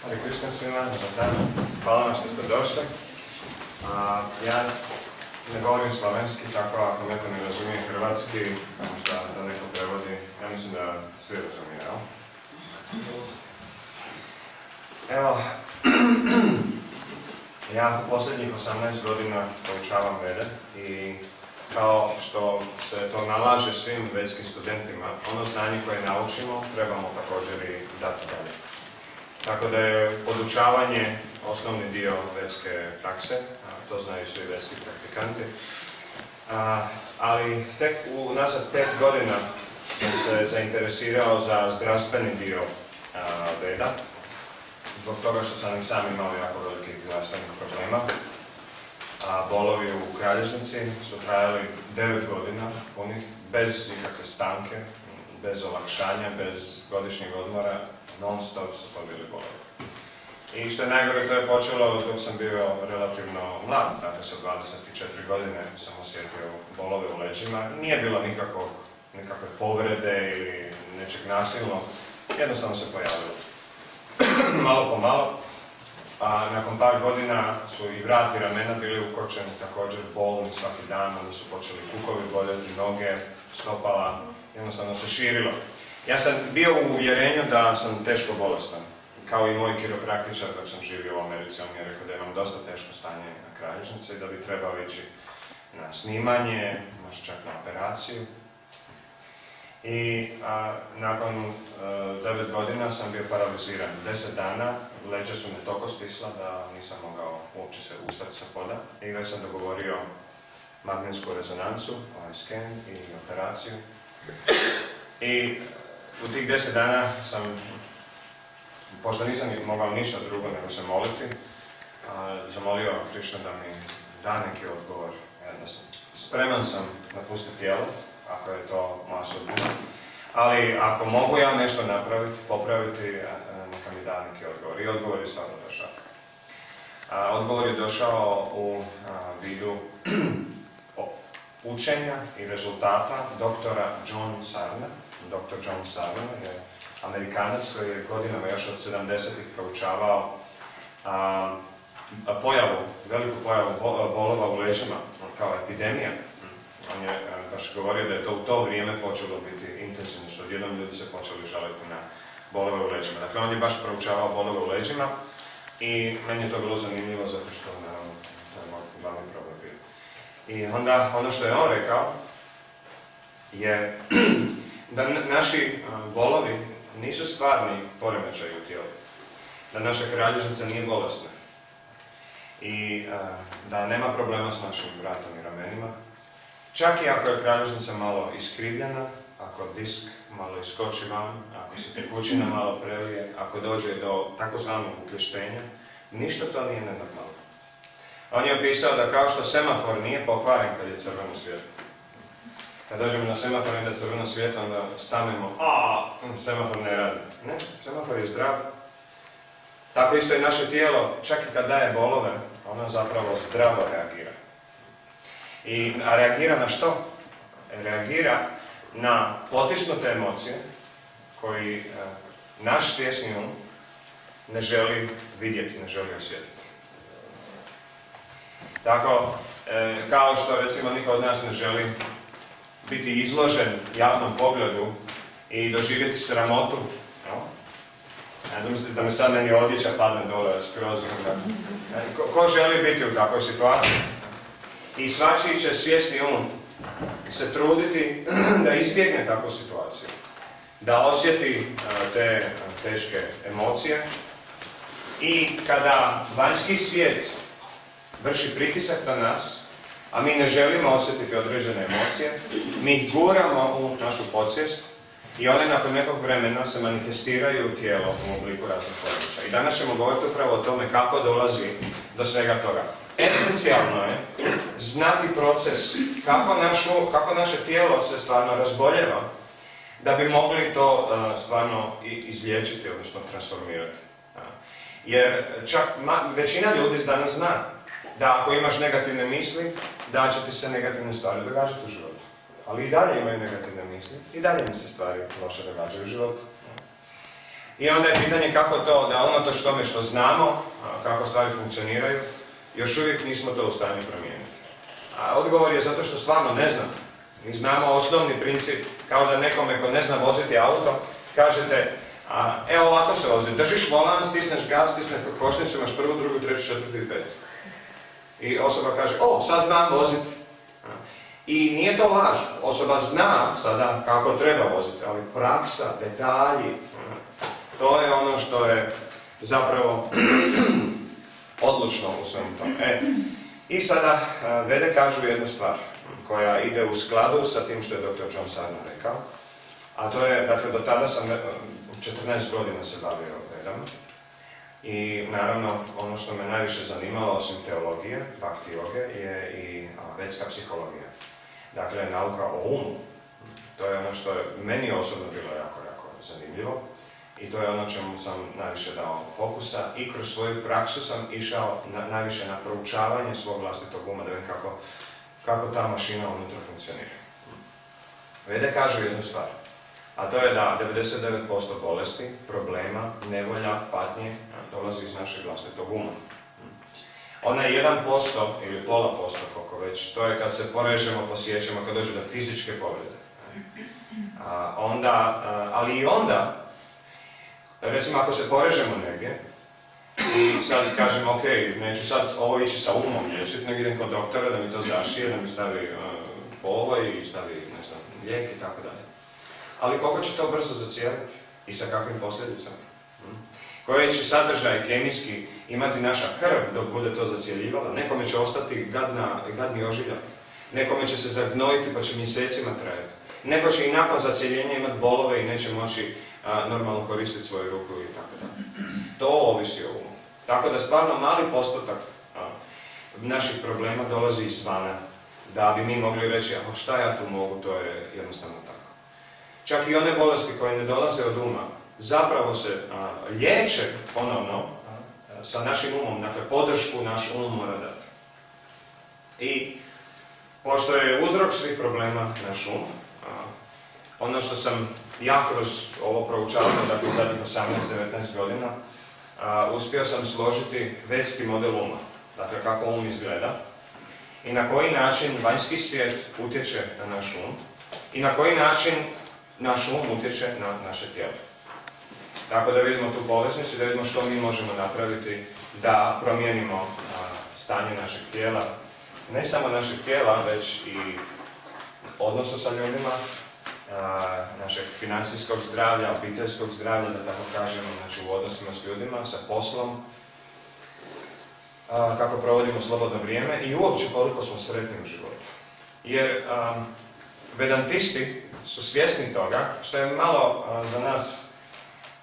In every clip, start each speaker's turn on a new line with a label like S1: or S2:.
S1: Hare Krishna svima, dobar dan. Hvala vam što ste došli. Ja ne govorim slovenski, tako ako neko ne razumije hrvatski, možda da neko prevodi, ja mislim da svi razumije, jel? Evo, ja posljednjih 18 godina poučavam vede i kao što se to nalaže svim vedskim studentima, ono znanje koje naučimo trebamo također i dati dalje. Tako da je podučavanje osnovni dio vedske prakse, to znaju svi vedski praktikanti. Ali tek unazad 5 godina sam se zainteresirao za zdravstveni dio veda, zbog toga što sam i sam imao jako velikih zdravstvenih problema. Bolovi u kralježnici su trajali 9 godina punih, bez ikakve stanke, bez olakšanja, bez godišnjeg odmora, non stop su to bili bolovi. I što je najgore, to je počelo dok sam bio relativno mlad, dakle sa 24 godine sam osjetio bolove u leđima. Nije bilo nikakve povrede ili nečeg nasilnog, jednostavno se pojavilo. Malo po malo. Nakon par godina su i vrat i ramena bili ukočeni, također bolni svaki dan, onda su počeli kukovi boljeti, noge, stopala, jednostavno se širilo. Ja sam bio u uvjerenju da sam teško bolestan, kao i moj kiropraktičar dok sam živio u Americi, on mi je rekao da imam dosta teško stanje na kralježnici i da bi trebao ići na snimanje, možda čak na operaciju. I nakon 9 godina sam bio paraliziran. 10 dana, leđa su me toliko stisla da nisam mogao uopće se ustati sa poda. I već sam dogovorio magnetsku rezonancu, scan i operaciju. I u tih 10 dana sam, pošto nisam mogao ništa drugo nego se moliti, zamolio Krishna da mi da neki odgovor. Spreman sam napustiti tijelo, ako je to moja sudbina. Ali ako mogu ja nešto napraviti, popraviti, neka mi da neki odgovor. I odgovor je stvarno došao. Odgovor je došao u vidu učenja i rezultata doktora John Sarna. Dr. John Sarna je Amerikanac koji je godinama još od 70-ih proučavao veliku pojavu bolova u leđima kao epidemija. On je baš govorio da je to u to vrijeme počelo biti intenzivno, što odjednom ljudi se počeli žaliti na bolove u leđima. Dakle, on je baš proučavao bolove u leđima i meni je to bilo zanimljivo zato što, naravno, to je moj glavni problem bio. I onda, ono što je on rekao je da naši bolovi nisu stvarni poremećaji u tijelu, da naša kralježnica nije bolesna i da nema problema s našim vratom i ramenima. Čak i ako je kralježnica malo iskrivljena, ako disk malo iskoči van, ako se tekućina malo prelije, ako dođe do takozvanog ukleštenja, ništa to nije nenormalno. On je opisao da kao što semafor nije pokvaren kad je crveno svjetlo. Kad dođemo na semafor i da je crveno svjetlo, onda stanemo, semafor ne radi. Ne, semafor je zdrav. Tako isto i naše tijelo, čak i kad daje bolove, ono zapravo zdravo reagira. A reagira na što? Reagira na potisnute emocije koji naš svjesni um ne želi vidjeti, ne želi osjetiti. Tako, kao što recimo niko od nas ne želi biti izložen javnom pogledu i doživjeti sramotu. Mislite da mi sad meni odjeća padne dole skroz. Ko želi biti u takvoj situaciji? I svačiji će svjesni um se truditi da izbjegne takvu situaciju, da osjeti te teške emocije i kada vanjski svijet vrši pritisak na nas, a mi ne želimo osjetiti određene emocije, mi ih guramo u našu podsvijest i one nakon nekog vremena se manifestiraju u tijelo u obliku raznih poremećaja. I danas ćemo govoriti upravo o tome kako dolazi do svega toga. Esencijalno je znati proces kako naše tijelo se stvarno razboljeva da bi mogli to stvarno izliječiti, odnosno transformirati. Jer čak većina ljudi danas zna da ako imaš negativne misli, da će ti se negativne stvari događati u životu. Ali i dalje imaju negativne misli, i dalje mi se stvari loše događaju u životu. I onda je pitanje kako to, da unatoč tome što znamo, kako stvari funkcioniraju, još uvijek nismo to u stanju promijeniti. A odgovor je zato što stvarno ne znam. Mi znamo osnovni princip, kao da nekome ko ne zna voziti auto, kažete, evo ovako se vozi, držiš volan, stisneš gas, stisneš kočnicu, imaš prvu, drugu, treću, četvrtu i petu. I osoba kaže, sad znam voziti. I nije to laž, osoba zna sada kako treba voziti, ali praksa, detalji, to je ono što je zapravo odlučno u svemu tome. I sada vede kažu jednu stvar koja ide u skladu sa tim što je dr. John Sarno rekao, a to je, dakle, do tada sam 14 godina se bavio vedama i naravno ono što me najviše zanimalo osim teologije, bhakti joge, je i vedska psihologija. Dakle, nauka o umu. To je ono što je meni osobno bilo jako zanimljivo i to je ono čemu sam najviše dao fokusa i kroz svoju praksu sam išao najviše na proučavanje svog vlastitog uma da vidim kako ta mašina unutra funkcionira. Vede kažu jednu stvar, a to je da 99% bolesti, problema, nevolja, patnje dolazi iz našeg vlastitog uma. Onaj 1% ili pola posto, koliko već, to je kad se porežemo, posjećemo, kad dođe do fizičke povrede. Ali i onda, recimo ako se porežemo negdje i sad kažemo, ok, neću sad ovo ići sa umom liječiti, nego idem kod doktora da mi to zašije, da mi stavi povoj i stavi, ne znam, lijek i tako dalje. Ali koliko će to brzo zacijeliti i sa kakvim posljedicama? Koji će sadržaj kemijski imati naša krv dok bude to zacjeljivalo? Nekome će ostati gadni ožiljak, nekome će se zagnojiti pa će mjesecima trajati. Neko će i nakon zacjeljenja imati bolove i neće moći normalno koristiti svoju ruku i tako dalje. To ovisi o umu. Tako da stvarno mali postotak naših problema dolazi izvana, da bi mi mogli reći, šta ja tu mogu, to je jednostavno tako. Čak i one bolesti koje ne dolaze od uma, zapravo se liječe ponovno sa našim umom, dakle podršku naš um mora dati. I pošto je uzrok svih problema naš um, ono što sam ja kroz ovo proučavao, dakle zadnjih 18-19 godina, uspio sam složiti vedski model uma, dakle kako um izgleda i na koji način vanjski svijet utječe na naš um i na koji način naš um utječe na naše tijelo. Tako da vidimo tu poveznicu i da vidimo što mi možemo napraviti da promijenimo stanje našeg tijela. Ne samo našeg tijela, već i odnosa sa ljudima, našeg financijskog zdravlja, obiteljskog zdravlja, da tako kažemo, znači u odnosima s ljudima, sa poslom, kako provodimo slobodno vrijeme i uopće koliko smo sretni u životu. Jer vedantisti su svjesni toga, što je malo za nas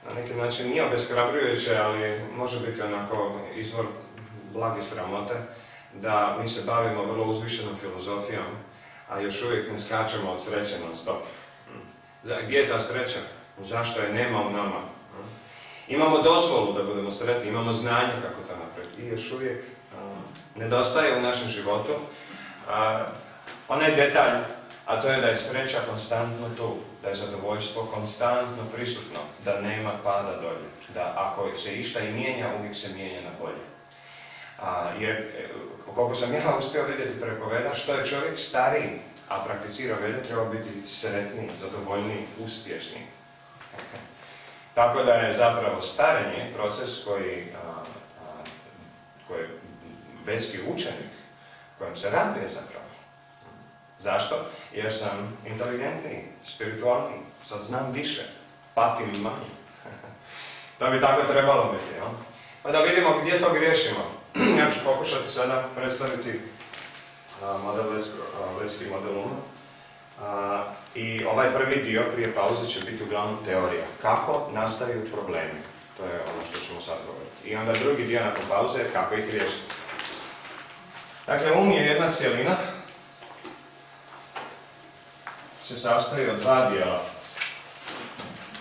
S1: na neki način nije obeshrabrujuće, ali može biti onako izvor blage sramote, da mi se bavimo vrlo uzvišenom filozofijom, a još uvijek ne skačemo od sreće non stop. Gdje je ta sreća? Zašto je nema u nama? Imamo dozvolu da budemo sretni, imamo znanje kako to napraviti i još uvijek nedostaje u našem životu onaj detalj, a to je da je sreća konstantno tu, da je zadovoljstvo konstantno prisutno, da nema pada dolje, da ako se išta i mijenja, uvijek se mijenja na bolje. Jer, koliko sam ja uspio vidjeti preko veda, što je čovjek stariji, a prakticira vede, treba biti sretniji, zadovoljniji, uspješniji. Tako da je zapravo starenje proces koji vedski učenik, kojem se raduje zapravo. Zašto? Jer sam inteligentniji, spiritualniji, sad znam više, patim manje. Da bi tako trebalo biti, no? Pa da vidimo gdje to griješimo. Ja ću pokušati sada predstaviti vedski model uma. I ovaj prvi dio prije pauze će biti uglavnom teorija. Kako nastaju problemi? To je ono što ćemo sad govoriti. I onda drugi dio nakon pauze je kako ih riješiti. Dakle, um je jedna cjelina. Se sastoji od dva dijela.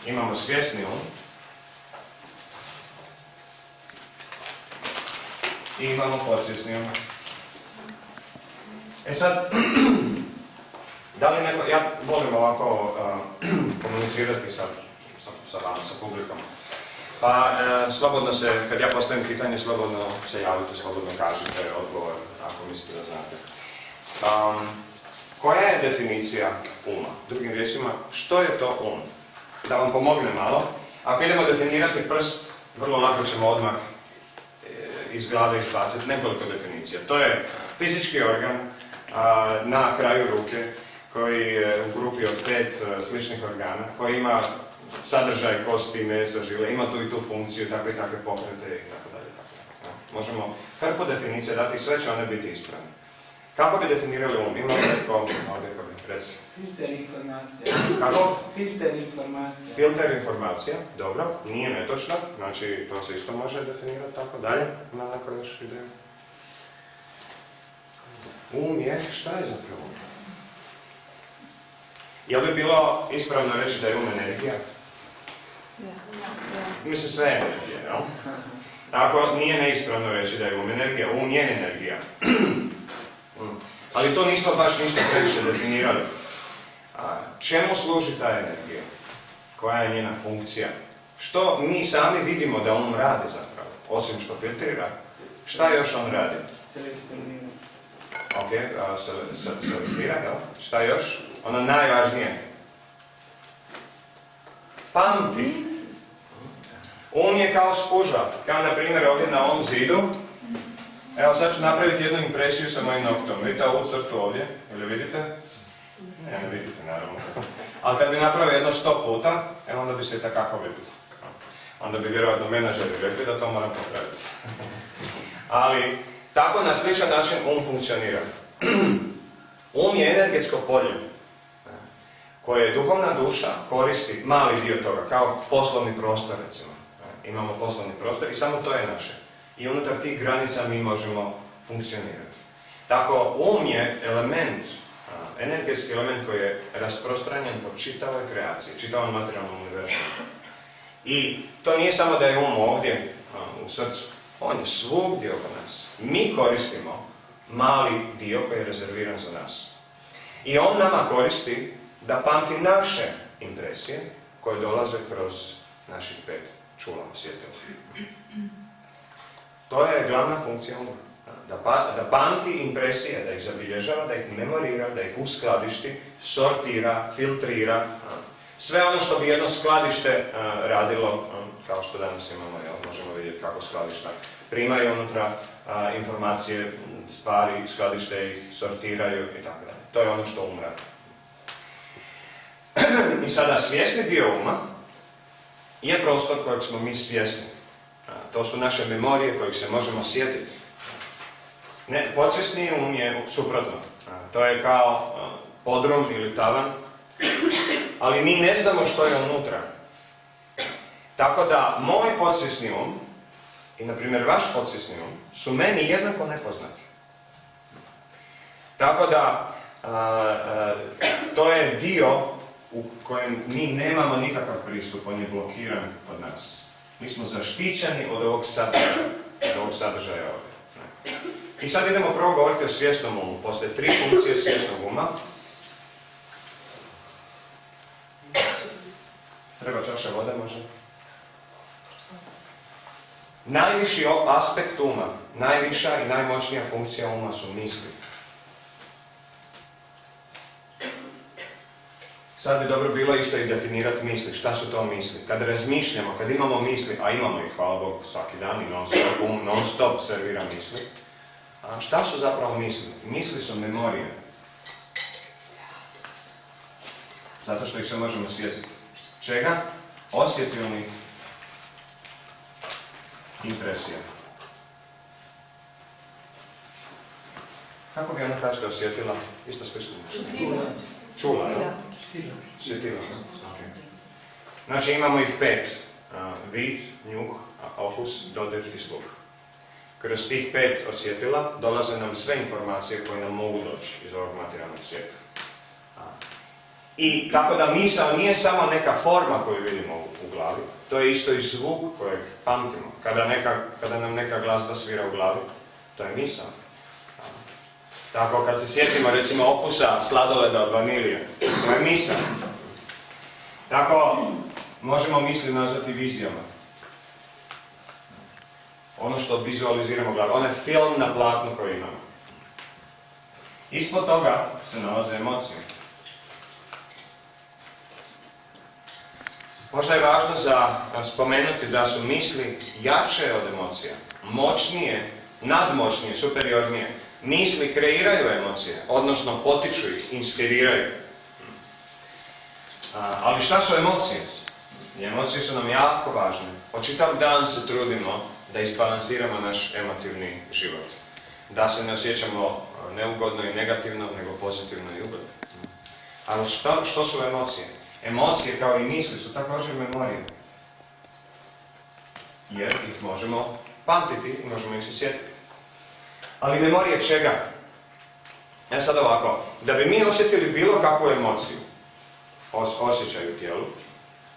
S1: Imamo svjesni um i imamo podsvjesni um. Sad, da li neko, ja volim ovako komunicirati sa vama, sa publikom. Pa slobodno se, kad ja postavim pitanje, slobodno se javite, slobodno kažete odgovor, ako mislite da znate. Koja je definicija uma? Drugim riječima, što je to um? Da vam pomogne malo. Ako idemo definirati prst, vrlo lako ćemo odmah iz glave izbaciti nekoliko definicija. To je fizički organ na kraju ruke, koji je u grupi od 5 sličnih organa, koji ima sadržaj kosti, mesa, žile, ima tu i tu funkciju, takve i takve pokrete i tako dalje. Možemo hrpu definicija dati i sve će one biti ispravne. Kako bi definirali um? Imamo neko ovdje ko bi reci.
S2: Filter informacija.
S1: Kako?
S2: Filter informacija.
S1: Filter informacija, dobro, nije netočno, znači to se isto može definirati tako. Dalje, ima neko još ideju? Um je, šta je zapravo um? Je li bilo ispravno reći da je um energija? Mislim, sve je energija, jel? Ako nije neispravno reći da je um energija, um je energija. Ali to nismo baš ništa previše definirali. Čemu služi ta energija? Koja je njena funkcija? Što mi sami vidimo da um radi zapravo? Osim što filtrira, šta još on radi?
S2: Selekcionira.
S1: Ok, selektira, jel? Šta još? Ono najvažnije. Pamti. Um je kao spužva. Kao na primjer ovdje na ovom zidu. Evo sad ću napraviti jednu impresiju sa mojim noktom. Vidite ovu crtu ovdje? Ili vidite? Ne vidite naravno. Ali kad bi napravio jedno 100 puta, evo onda bi se i takako vidjeti. Onda bi vjerojatno menadžeri rekli da to moram popraviti. Ali tako na sličan način um funkcionira. Um je energetsko polje koje duhovna duša koristi mali dio toga, kao poslovni prostor recimo. Imamo poslovni prostor i samo to je naše. I unutar tih granica mi možemo funkcionirati. Tako, um je element, energetski element koji je rasprostranjen po čitavoj kreaciji, čitavom materijalnom univerzumu. I to nije samo da je um ovdje, u srcu, on je svugdje oko nas. Mi koristimo mali dio koji je rezerviran za nas. I on nama koristi da pamti naše impresije koje dolaze kroz naših 5 čula, osjetila. To je glavna funkcija uma. Da pamti impresije, da ih zabilježava, da ih memorira, da ih uskladišti, sortira, filtrira. Sve ono što bi jedno skladište radilo, kao što danas imamo, možemo vidjeti kako skladišta primaju unutra informacije, stvari, skladište ih sortiraju i tako dalje. To je ono što um radi. I sada svjesni dio uma je prostor kojeg smo mi svjesni. To su naše memorije kojih se možemo sjetiti. Podsvjesni um je suprotno. To je kao podrum ili tavan, ali mi ne znamo što je unutra. Tako da moj podsvjesni um i, na primjer, vaš podsvjesni um su meni jednako nepoznati. Tako da to je dio u kojem mi nemamo nikakav pristup, on je blokiran od nas. Mi smo zaštićeni od ovog sadržaja ovdje. I sad idemo prvo govoriti o svjesnom umu. Postoje 3 funkcije svjesnog uma. Treba čaša vode možda? Najviši aspekt uma, najviša i najmoćnija funkcija uma su misli. Sad bi dobro bilo isto i definirati misli. Šta su to misli? Kad razmišljamo, kad imamo misli, a imamo ih, hvala Bogu, svaki dan i non stop servira misli. A šta su zapravo misli? Misli su memorije. Zato što ih se možemo sjetiti. Čega? Osjetilnih impresija. Kako bi ona kažete osjetila? Isto slično. Čula, ne? Sjetila. Znači imamo ih 5. Vid, njuh, okus, dodir i sluh. Kroz tih 5 osjetila dolaze nam sve informacije koje nam mogu doći iz ovog materijalnog svijeta. I tako da misao nije samo neka forma koju vidimo u glavi, to je isto i zvuk kojeg pamtimo. Kada nam neka glazba svira u glavi, to je misao. Tako kad se sjetimo recimo okusa sladoleda od vanilije, to je misao. Tako možemo misli nazvati vizijama. ono što vizualiziramo u glavi, onaj film na platnu koji imamo. Ispod toga se nalaze emocije. Možda je važno za spomenuti da su misli jače od emocija, moćnije, nadmoćnije, superiornije. Misli kreiraju emocije, odnosno potiču ih, inspiriraju. Ali šta su emocije? Emocije su nam jako važne. Po čitav dan se trudimo da izbalansiramo naš emotivni život. Da se ne osjećamo neugodno i negativno, nego pozitivno i ugodno. Ali što su emocije? Emocije, kao i misli, su također memorije. Jer ih možemo pamtiti i možemo ih se sjetiti. Ali memorije čega? Sad ovako, da bi mi osjetili bilo kakvu emociju, osjećaj u tijelu,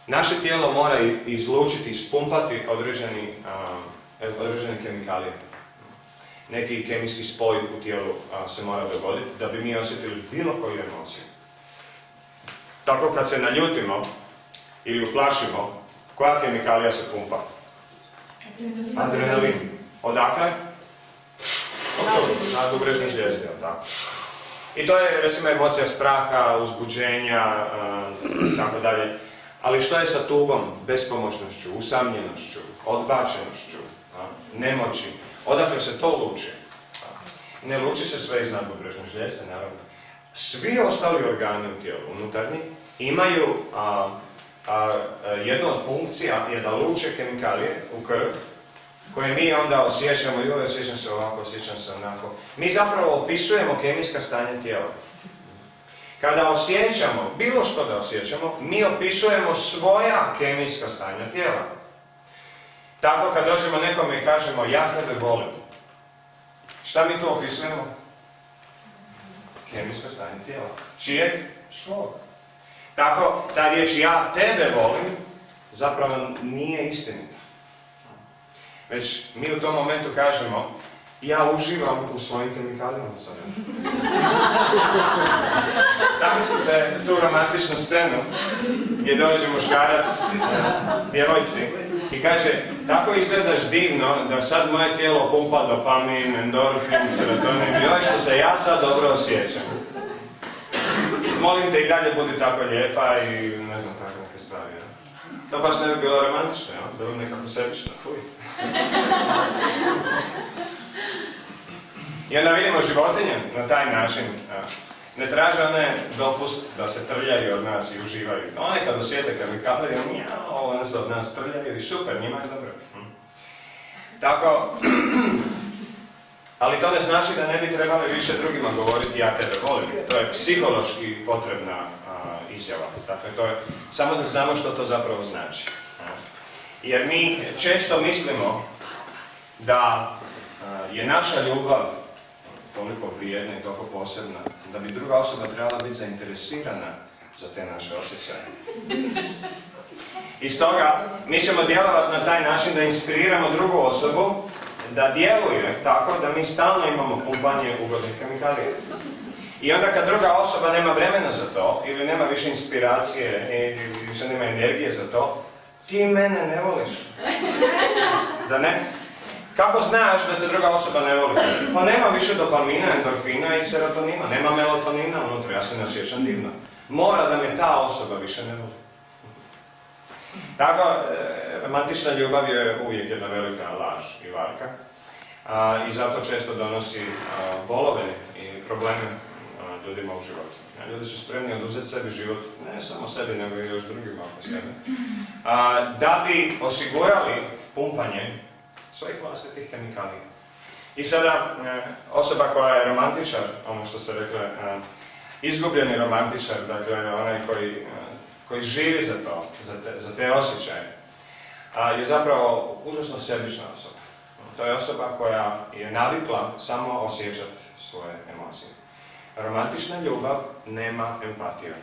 S1: naše tijelo mora izlučiti, ispumpati određene kemikalije. Neki kemijski spoj u tijelu se mora dogoditi da bi mi osjetili bilo koju emociju. Tako kad se naljutimo ili uplašimo, koja kemikalija se pumpa? Adrenalin. Odakle? Na dubrežne žlijezde, tako. I to je recimo emocija straha, uzbuđenja, tako dalje. Ali što je sa tugom, bespomoćnošću, usamljenošću, odbačenošću, nemoći? Odakle se to luči? Ne luči se sve iz nadbubrežne žlijezde, naravno. Svi ostali organi u tijelu, unutarnji, imaju jedna od funkcija je da luče kemikalije u krv, koje mi onda osjećamo, joj, osjećam se ovako, osjećam se onako. Mi zapravo opisujemo kemijska stanja tijela. Kada osjećamo, bilo što da osjećamo, mi opisujemo svoja kemijska stanja tijela. Tako kad dođemo nekome i kažemo, ja tebe volim, šta mi to opisujemo? Kemijsko stanje tijela. Čijeg? Svog. Tako, ta riječ ja tebe volim zapravo nije istinita. Već mi u tom momentu kažemo, ja uživam u svojim kemikalijama sada. Zamislite tu romantičnu scenu gdje dođe muškarac djevojci i kaže, tako izgledaš divno da sad moje tijelo pumpa dopamin, endorfin, serotonin, joj što se ja sad dobro osjećam. Molim te i dalje budi tako lijepa i ne znam tako neke stvari. Ja. To baš ne bi bilo romantično, ja? Bilo bi nekako sebično, fuj. I onda vidimo životinje na taj način. Ne traže one dopust da se trljaju od nas i uživaju. One kad osjete kemikalije, one se od nas trljaju i super, njima je dobro. Tako, ali to ne znači da ne bi trebali više drugima govoriti ja tebe volim. To je psihološki potrebna izjava. Dakle, to je samo da znamo što to zapravo znači. Jer mi često mislimo da je naša ljubav toliko vrijedna i toliko posebna, da bi druga osoba trebala biti zainteresirana za te naše osjećaje. I stoga, mi ćemo djelovati na taj način da inspiriramo drugu osobu da djeluje tako da mi stalno imamo pumpanje ugodnih kemikalija. I onda kad druga osoba nema vremena za to, ili nema više inspiracije, ili više nema energije za to, ti mene ne voliš. Zar ne? Kako znaš da te druga osoba ne voli? Pa nema više dopamina, endorfina i serotonina. Nema melatonina unutra, ja se ne osjećam divno. Mora da me ta osoba više ne voli. Tako, romantična ljubav je uvijek jedna velika laž i varka. I zato često donosi bolove i probleme ljudima u životu. Ljudi su spremni oduzeti sebi život, ne samo sebi, nego i još drugima oko sebe. Da bi osigurali pumpanje svojih vlastitih kemikalija. I sada, osoba koja je romantičar, ono što se rekla, izgubljeni romantičar, dakle onaj koji živi za to, za te osjećaje, je zapravo užasno sebična osoba. To je osoba koja je navikla samo osjećati svoje emocije. Romantična ljubav nema empatiju.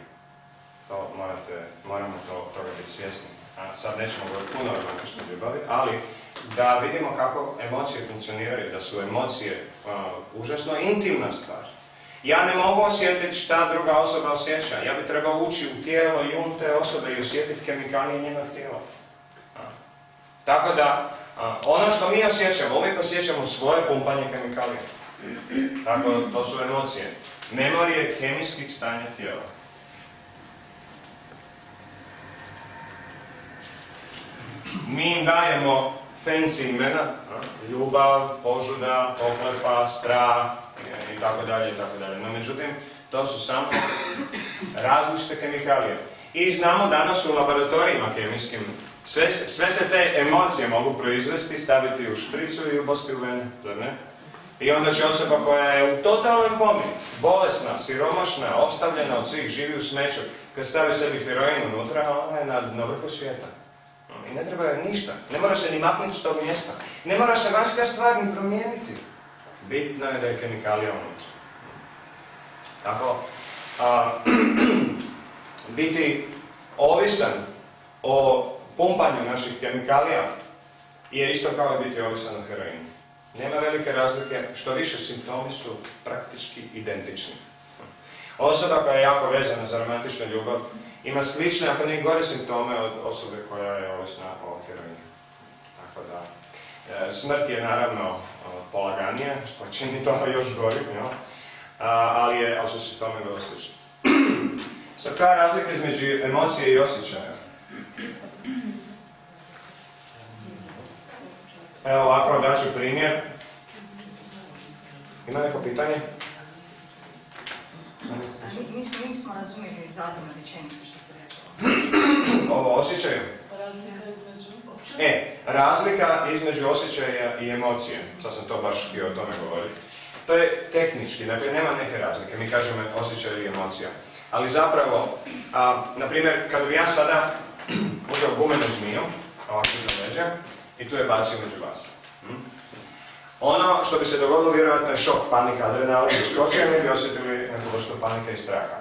S1: To moramo toga biti svjesni. Sad nećemo govoriti puno o romantičnoj ljubavi, ali da vidimo kako emocije funkcioniraju, da su emocije užasno intimna stvar. Ja ne mogu osjetiti šta druga osoba osjeća. Ja bi trebao ući u tijelo i te osobe i osjetiti kemikalije njenog tijela. Tako da Ono što mi osjećamo, uvijek osjećamo svoje pumpanje kemikalija. Tako, to su emocije. Memorije kemijskih stanja tijela. Mi im dajemo fancy imena, ljubav, požuda, pohlepa, strah i tako dalje, i tako dalje. No, međutim, to su samo različite kemikalije. I znamo danas u laboratorijima kemijskim, sve se te emocije mogu proizvesti, staviti u špricu i ubosti u vene, zar ne? I onda će osoba koja je u totalnoj komi, bolesna, siromašna, ostavljena od svih, živi u smeću, kad stavi sebi heroin unutra, ona je na vrhu svijeta. I ne treba joj ništa, ne mora se ni maknuti s tog mjesta, ne mora se vanjska stvar ni promijeniti. Bitno je da je kemikalija unutra. Tako, biti ovisan o pumpanju naših kemikalija je isto kao i biti ovisan o heroinu. Nema velike razlike, što više simptomi su praktički identični. Osoba koja je jako vezana za romantičnu ljubav ima slične, ako ne i gore simptome od osobe koja je ovisna o heroinu. Tako da, smrt je naravno polaganija, što čini to još gorim, ali su simptomi vrlo slični. Sad, koja je razlika između emocije i osjećaja? Evo ovako, daću primjer. Ima neko pitanje?
S3: Nismo razumjeli zadnju rečenicu što se rekao.
S1: Ovo osjećaju?
S3: Razlika između...
S1: Razlika između osjećaja i emocije. Sad sam to baš htio o tome govoriti. To je tehnički, dakle nema neke razlike. Mi kažemo osjećaj i emocija. Ali zapravo, na primjer, kad bi ja sada uzeo gumenu zmiju, ovako za leđa, i tu je bacio među vas. Ono što bi se dogodilo vjerojatno je šok, panika, adrenalin, skočio, mi bi osjetili neku vrstu panike i straha.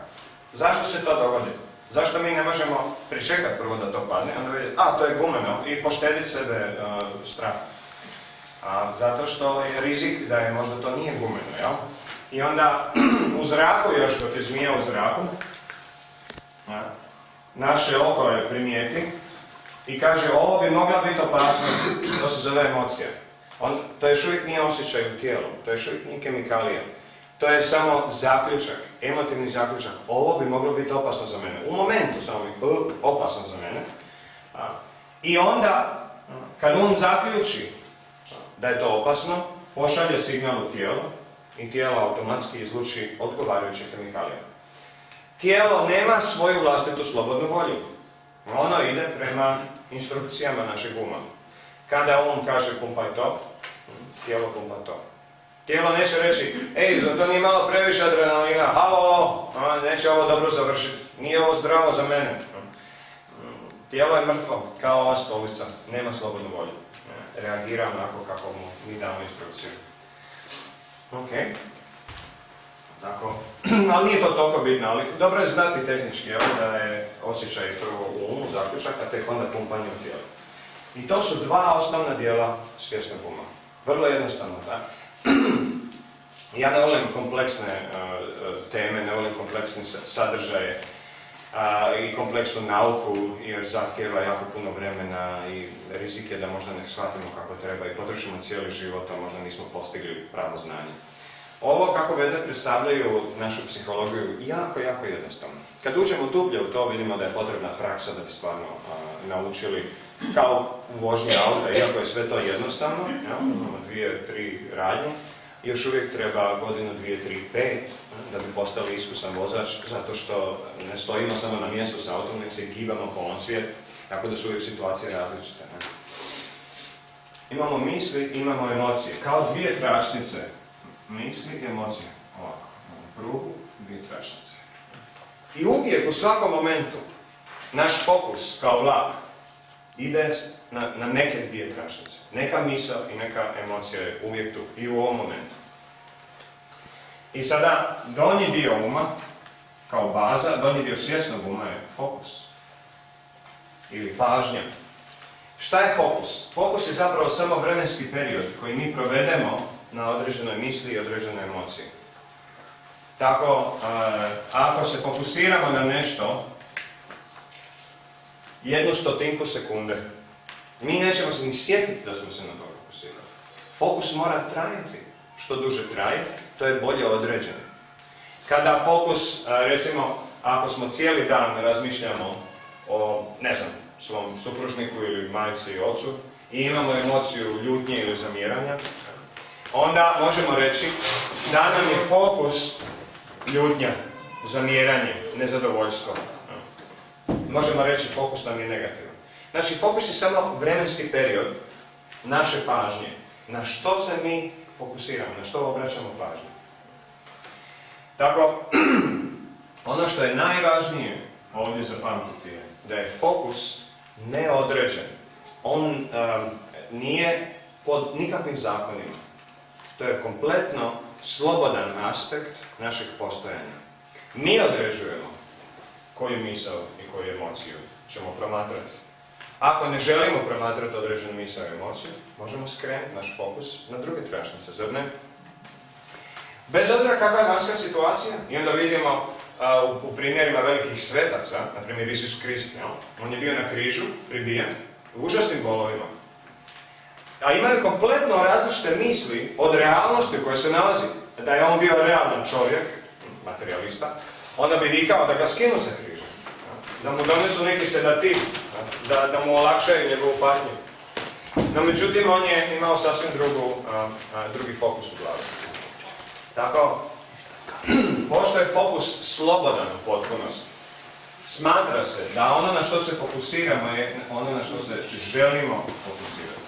S1: Zašto se to dogodi? Zašto mi ne možemo pričekati prvo da to padne, onda vidjeti, to je gumeno, i poštediti sebe strah. Zato što je rizik da je možda to nije gumeno, jel? I onda u zraku, još dok je zmija u zraku, naše oko je primijeti i kaže, ovo bi mogla biti opasnost, to se zove emocija. To još uvijek nije osjećaj u tijelu, to još uvijek nije kemikalija. To je samo zaključak, emotivni zaključak. Ovo bi moglo biti opasno za mene. U momentu samo bi opasno za mene. I onda, kad on zaključi da je to opasno, pošalje signal u tijelo i tijelo automatski izluči odgovarajuće kemikalije. Tijelo nema svoju vlastitu slobodnu volju. Ono ide prema instrukcijama našeg uma. Kada on kaže pumpaj to, tijelo pumpa to. Tijelo neće reći, zar to nije malo previše adrenalina, halo, neće ovo dobro završiti, nije ovo zdravo za mene. Tijelo je mrtvo, kao ova stolica, nema slobodnu volju. Reagira onako kako mu mi damo instrukciju. Ok. Tako. Ali nije to toliko bitno, ali dobro je znati tehnički, da je osjećaj prvo u umu, zaključak, a tek onda pumpanje u tijelu. I to su dva osnovna dijela svjesnog uma. Vrlo jednostavno, da? Ja ne volim kompleksne teme, ne volim kompleksne sadržaje i kompleksnu nauku, jer zahtjeva jako puno vremena i rizik je da možda ne shvatimo kako treba i potrošimo cijeli život, a možda nismo postigli pravo znanje. Ovo, kako vede, predstavljaju našu psihologiju jako, jako jednostavno. Kad uđemo dublje u to, vidimo da je potrebna praksa da bi stvarno naučili, kao u vožnji auta, iako je sve to jednostavno, imamo 2-3 radnje, još uvijek treba godinu, 2, 3, 5 da bi postali iskusan vozač, zato što ne stojimo samo na mjestu s autom, nek se gibamo po svijet, tako da su uvijek situacije različite. Imamo misli, imamo emocije, kao dvije tračnice. Misli i emocije. Ovako, prugu, dvije tračnice. I uvijek, u svakom momentu, naš fokus kao vlak ide na neke dvije tračnice. Neka misao i neka emocija je uvijek tu i u ovom momentu. I sada, donji dio uma, kao baza, donji dio svjesnog uma je fokus. Ili pažnja. Šta je fokus? Fokus je zapravo samo vremenski period koji mi provedemo na određenoj misli i određenoj emociji. Tako, ako se fokusiramo na nešto, 1/100 sekunde, Mi nećemo se ni sjetiti da smo se na to fokusirali. Fokus mora trajati. Što duže traje, to je bolje određeno. Kada fokus, recimo, ako smo cijeli dan razmišljamo o, ne znam, svom supružniku ili majci i ocu i imamo emociju ljutnje ili zamjeranja, onda možemo reći da nam je fokus ljutnja, zamjeranje, nezadovoljstvo. Možemo reći fokus nam je negativan. Znači, fokus je samo vremenski period naše pažnje. Na što se mi fokusiramo, na što obraćamo pažnju. Tako, ono što je najvažnije ovdje zapamtiti je da je fokus neodređen. On nije pod nikakvim zakonima. To je kompletno slobodan aspekt našeg postojanja. Mi određujemo koju misao i koju emociju ćemo promatrati. Ako ne želimo promatrati određenu misao i emociju, možemo skrenuti naš fokus na druge tračnice, zar ne? Bez obzira kakva je vanjska situacija, i onda vidimo u primjerima velikih svetaca, na primjer Isus Krist, on je bio na križu, pribijen, u užasnim bolovima. A imaju kompletno različite misli od realnosti u kojoj se nalazi. Da je on bio realan čovjek, materijalista, onda bi vikao da ga skinu sa križa. Da mu donesu neki sedativ, da mu olakšaju njegovu patnju. No međutim, on je imao sasvim drugi fokus u glavi. Tako, pošto je fokus slobodan u potpunosti, smatra se da ono na što se fokusiramo je ono na što se želimo fokusirati.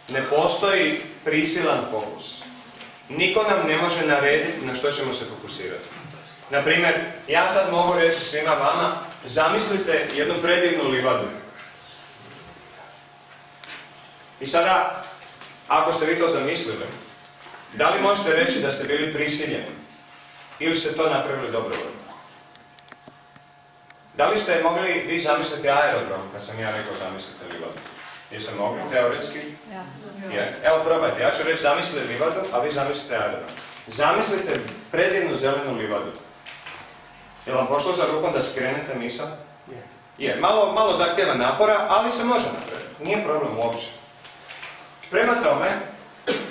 S1: Ne postoji prisilan fokus. Niko nam ne može narediti na što ćemo se fokusirati. Naprimjer, ja sad mogu reći svima vama, zamislite jednu predivnu livadu. I sada, ako ste vi to zamislili, da li možete reći da ste bili prisiljeni? Ili ste to napravili dobrovoljno? Da li ste mogli vi zamisliti aerodrom, kad sam ja rekao zamislite livadu? Jeste mogli, teoretski? Ja. Evo probajte, ja ću reći zamislite livadu, a vi zamislite aerodrom. Zamislite predivnu zelenu livadu. Je vam pošlo za rukom da skrenete misao? Je. Malo zahtjeva napora, ali se može napraviti. Nije problem uopće. Prema tome,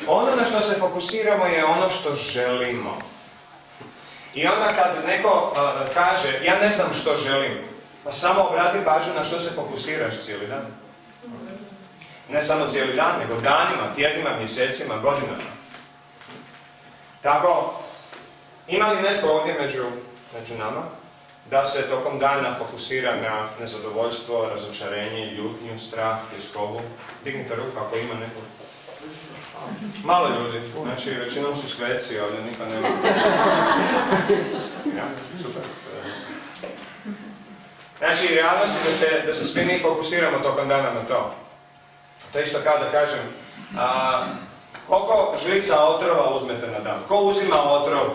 S1: ono na što se fokusiramo je ono što želimo. I onda kad neko kaže, ja ne znam što želim, pa samo obrati pažnju na što se fokusiraš cijeli dan. Ne samo cijeli dan, nego danima, tjednima, mjesecima, godinama. Tako, ima li netko ovdje među nama da se tokom dana fokusira na nezadovoljstvo, razočarenje, ljutnju, strah, tjeskobu? Dignite ruku ako ima neko. Malo ljudi, znači većinom su sveci, ovdje niko nema. Ja, super. Znači, realnost je da se svi mi fokusiramo tokom dana na to. To je isto kao da kažem, koliko žlica otrova uzmete na dan? Ko uzima otrov?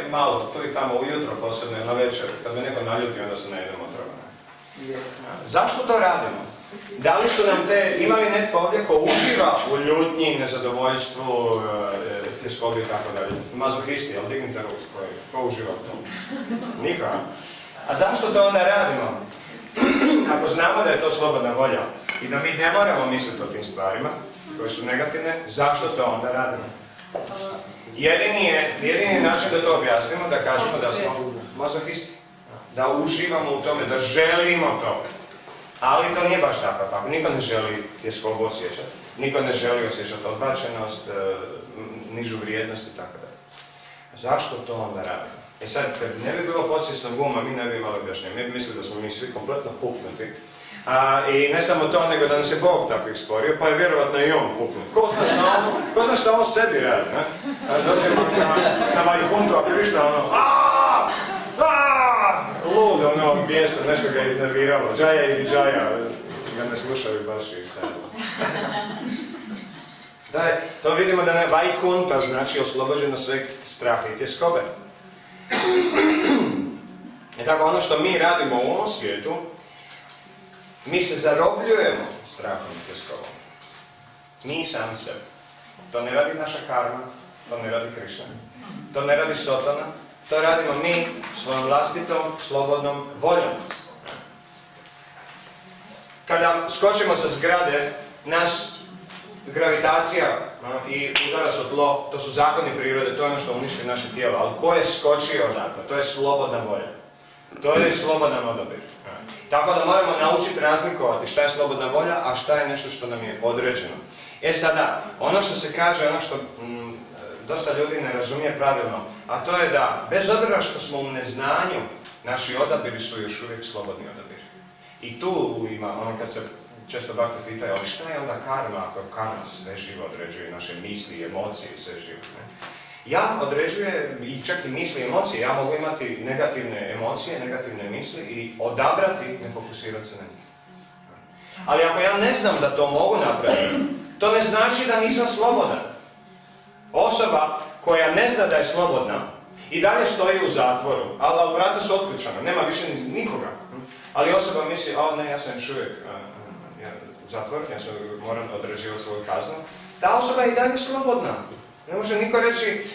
S1: Malo, to i tamo ujutro, posebno na večer. Kad me neko naljuti, onda se najedem otrova. Zašto to radimo? Da li su nam ima li netko ovdje ko uživa u ljutnji, nezadovoljstvu, tjeskobi i tako dalje? Mazohisti, ali dignite ruku, ko uživa u tom? Niko, a zašto to onda radimo? Ako znamo da je to slobodna volja i da mi ne moramo misliti o tim stvarima koje su negativne, zašto to onda radimo? Jedini način da to objasnimo, da kažemo da smo mazohisti. Da uživamo u tome, da želimo to. Ali to nije baš tako, pa niko ne želi tjeskobu osjećati. Niko ne želi osjećati odbačenost, nižu vrijednost i tako dalje. Zašto to onda radimo? E sad, kad ne bi bilo podsvjesnog uma, mi ne bi imali objašnjenje. Mi bi mislili da smo mi svi kompletno puknuti. I ne samo to, nego da nas je Bog takvih stvorio, pa je vjerovatno i on puknut. Ko zna šta on sebi radi, ne? Dođemo na Vajkuntu, ako viš da ono, ludo, ono, bijesa, nešto ga je iznerviralo. Džaja i Vidžaja, ga ne slušaju baš i šta. Da, to vidimo da je Vajkunta, znači oslobođeno sveg straha i tjeskobe. I tako, ono što mi radimo u ovom svijetu, mi se zarobljujemo strahom i tjeskobom. Mi sami sebe. To ne radi naša karma, to ne radi Krišna, to ne radi Sotona, to radimo mi svojom vlastitom, slobodnom voljom.
S4: kada skočimo sa zgrade, nas gravitacija i udarac o tlo, to su zakoni prirode, to je ono što uništi naše tijelo, ali ko je skočio odatle? To je slobodna volja. To je slobodan odabir. Tako da moramo naučiti razlikovati šta je slobodna volja, a šta je nešto što nam je određeno. Sada, ono što se kaže, ono što dosta ljudi ne razumije pravilno, a to je da, bez obzira što smo u neznanju, naši odabiri su još uvijek slobodni odabiri. I tu ima, ono kad se često bakte pitaju, ali šta je onda karma, ako karma sve živo određuje, naše misli, emocije i sve živo, ne? Ja određujem, i čak i misli i emocije, ja mogu imati negativne emocije, negativne misli i odabrati, ne fokusirati se na njih. Ali ako ja ne znam da to mogu napraviti, to ne znači da nisam slobodan. Osoba koja ne zna da je slobodna i dalje stoji u zatvoru, ali vrata su otključana, nema više nikoga. Ali osoba misli, ne, ja sam još uvijek u zatvoru, ja moram određivati svoju kaznu. Ta osoba je i dalje slobodna. Ne može niko reći,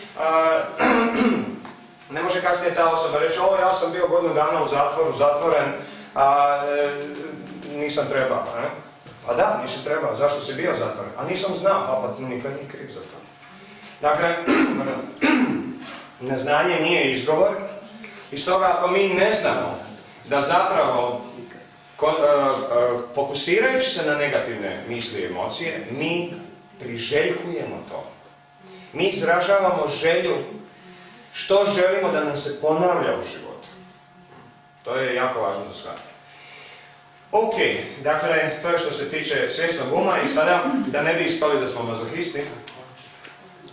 S4: ne može kasnije ta osoba reći, ja sam bio godinu dana u zatvoru, zatvoren, nisam trebao. Ne? Pa da, nisi trebao, zašto si bio zatvoren? A nisam znao, pa nikad nije kriv za to. Dakle, neznanje nije izgovor i stoga ako mi ne znamo da zapravo, fokusirajući se na negativne misli i emocije, mi priželjkujemo to. Mi izražavamo želju što želimo da nam se ponavlja u životu. To je jako važno za shvatiti. Ok, dakle, to je što se tiče svjesnog uma i sada, da ne bi ispali da smo mazohisti,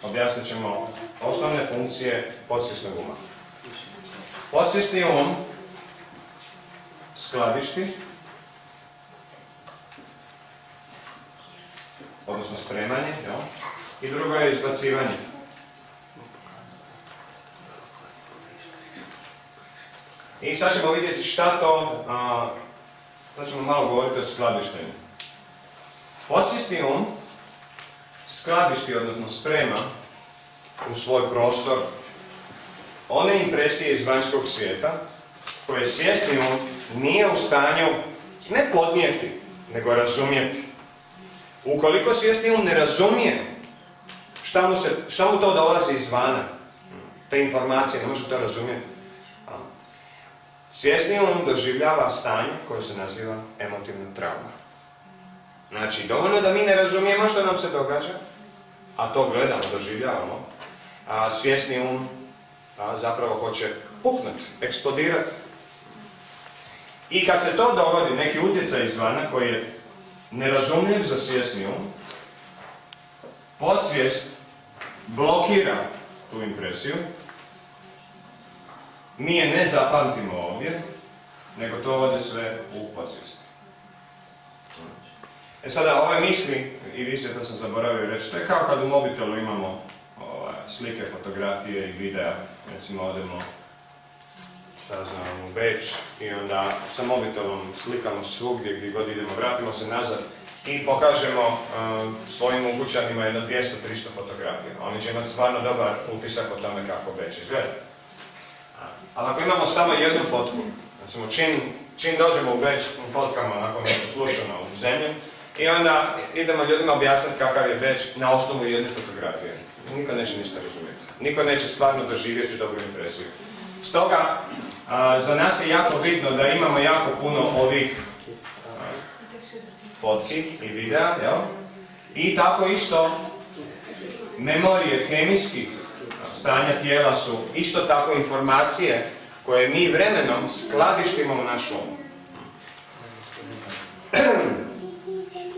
S4: objasnit ćemo osnovne funkcije podsvjesnog uma. Podsvjesni um skladišti, odnosno spremanje, i drugo je izbacivanje. I sad ćemo vidjeti šta to, sad ćemo malo govoriti o skladištenju. Podsvjesni um skladišti, odnosno sprema u svoj prostor one impresije iz vanjskog svijeta koje svjesni um nije u stanju ne podnijeti, nego razumjeti. Ukoliko svjesni um ne razumije šta mu to dolazi izvana, te informacije, ne može to razumjeti. Svjesni um doživljava stanje koje se naziva emotivna trauma. Znači, dovoljno da mi ne razumijemo što nam se događa, a to gledamo, doživljavamo, a svjesni um zapravo hoće puknuti, eksplodirati. I kad se to dogodi, neki utjecaj izvana koji je nerazumljiv za svjesni um, podsvijest blokira tu impresiju, mi je ne zapamtimo ovdje, nego to ode sve u podsvijest. Sada, ove misli, i vi se to sam zaboravio reći, to je kao kad u mobitelu imamo slike, fotografije i videa, recimo odemo u Beč i onda sa mobitelom slikamo svugdje gdje god idemo, vratimo se nazad i pokažemo svojim ukućanima jedno 200-300 fotografija. Oni će imati stvarno dobar utisak o tome kako Beč izgleda. Ali ako imamo samo jednu fotku, recimo čim dođemo u Beč, fotkamo onako nešto slušano u zemlju i onda idemo ljudima objasniti kakav je Beč na osnovu jedne fotografije. Niko neće ništa razumjeti. Niko neće stvarno doživjeti dobru impresiju. Stoga, za nas je jako bitno da imamo jako puno ovih fotki i videa, jel? I tako isto memorije kemijskih stanja tijela su isto tako informacije koje mi vremenom skladištimo u naš um.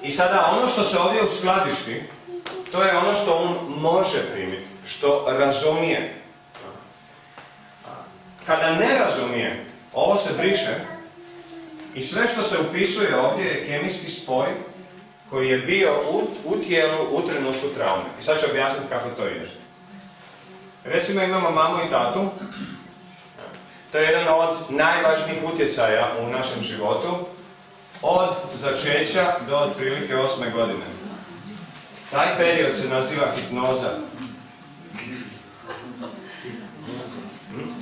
S4: I sada ono što se ovdje uskladišti, to je ono što um može primiti, što razumije. Kada ne razumije, ovo se briše i sve što se upisuje ovdje je kemijski spoj koji je bio u tijelu u trenutku traume. I sad ću objasniti kako to ide. Recimo imamo mamu i tatu. To je jedan od najvažnijih utjecaja u našem životu od začeća do otprilike 8. godine. Taj period se naziva hipnoza.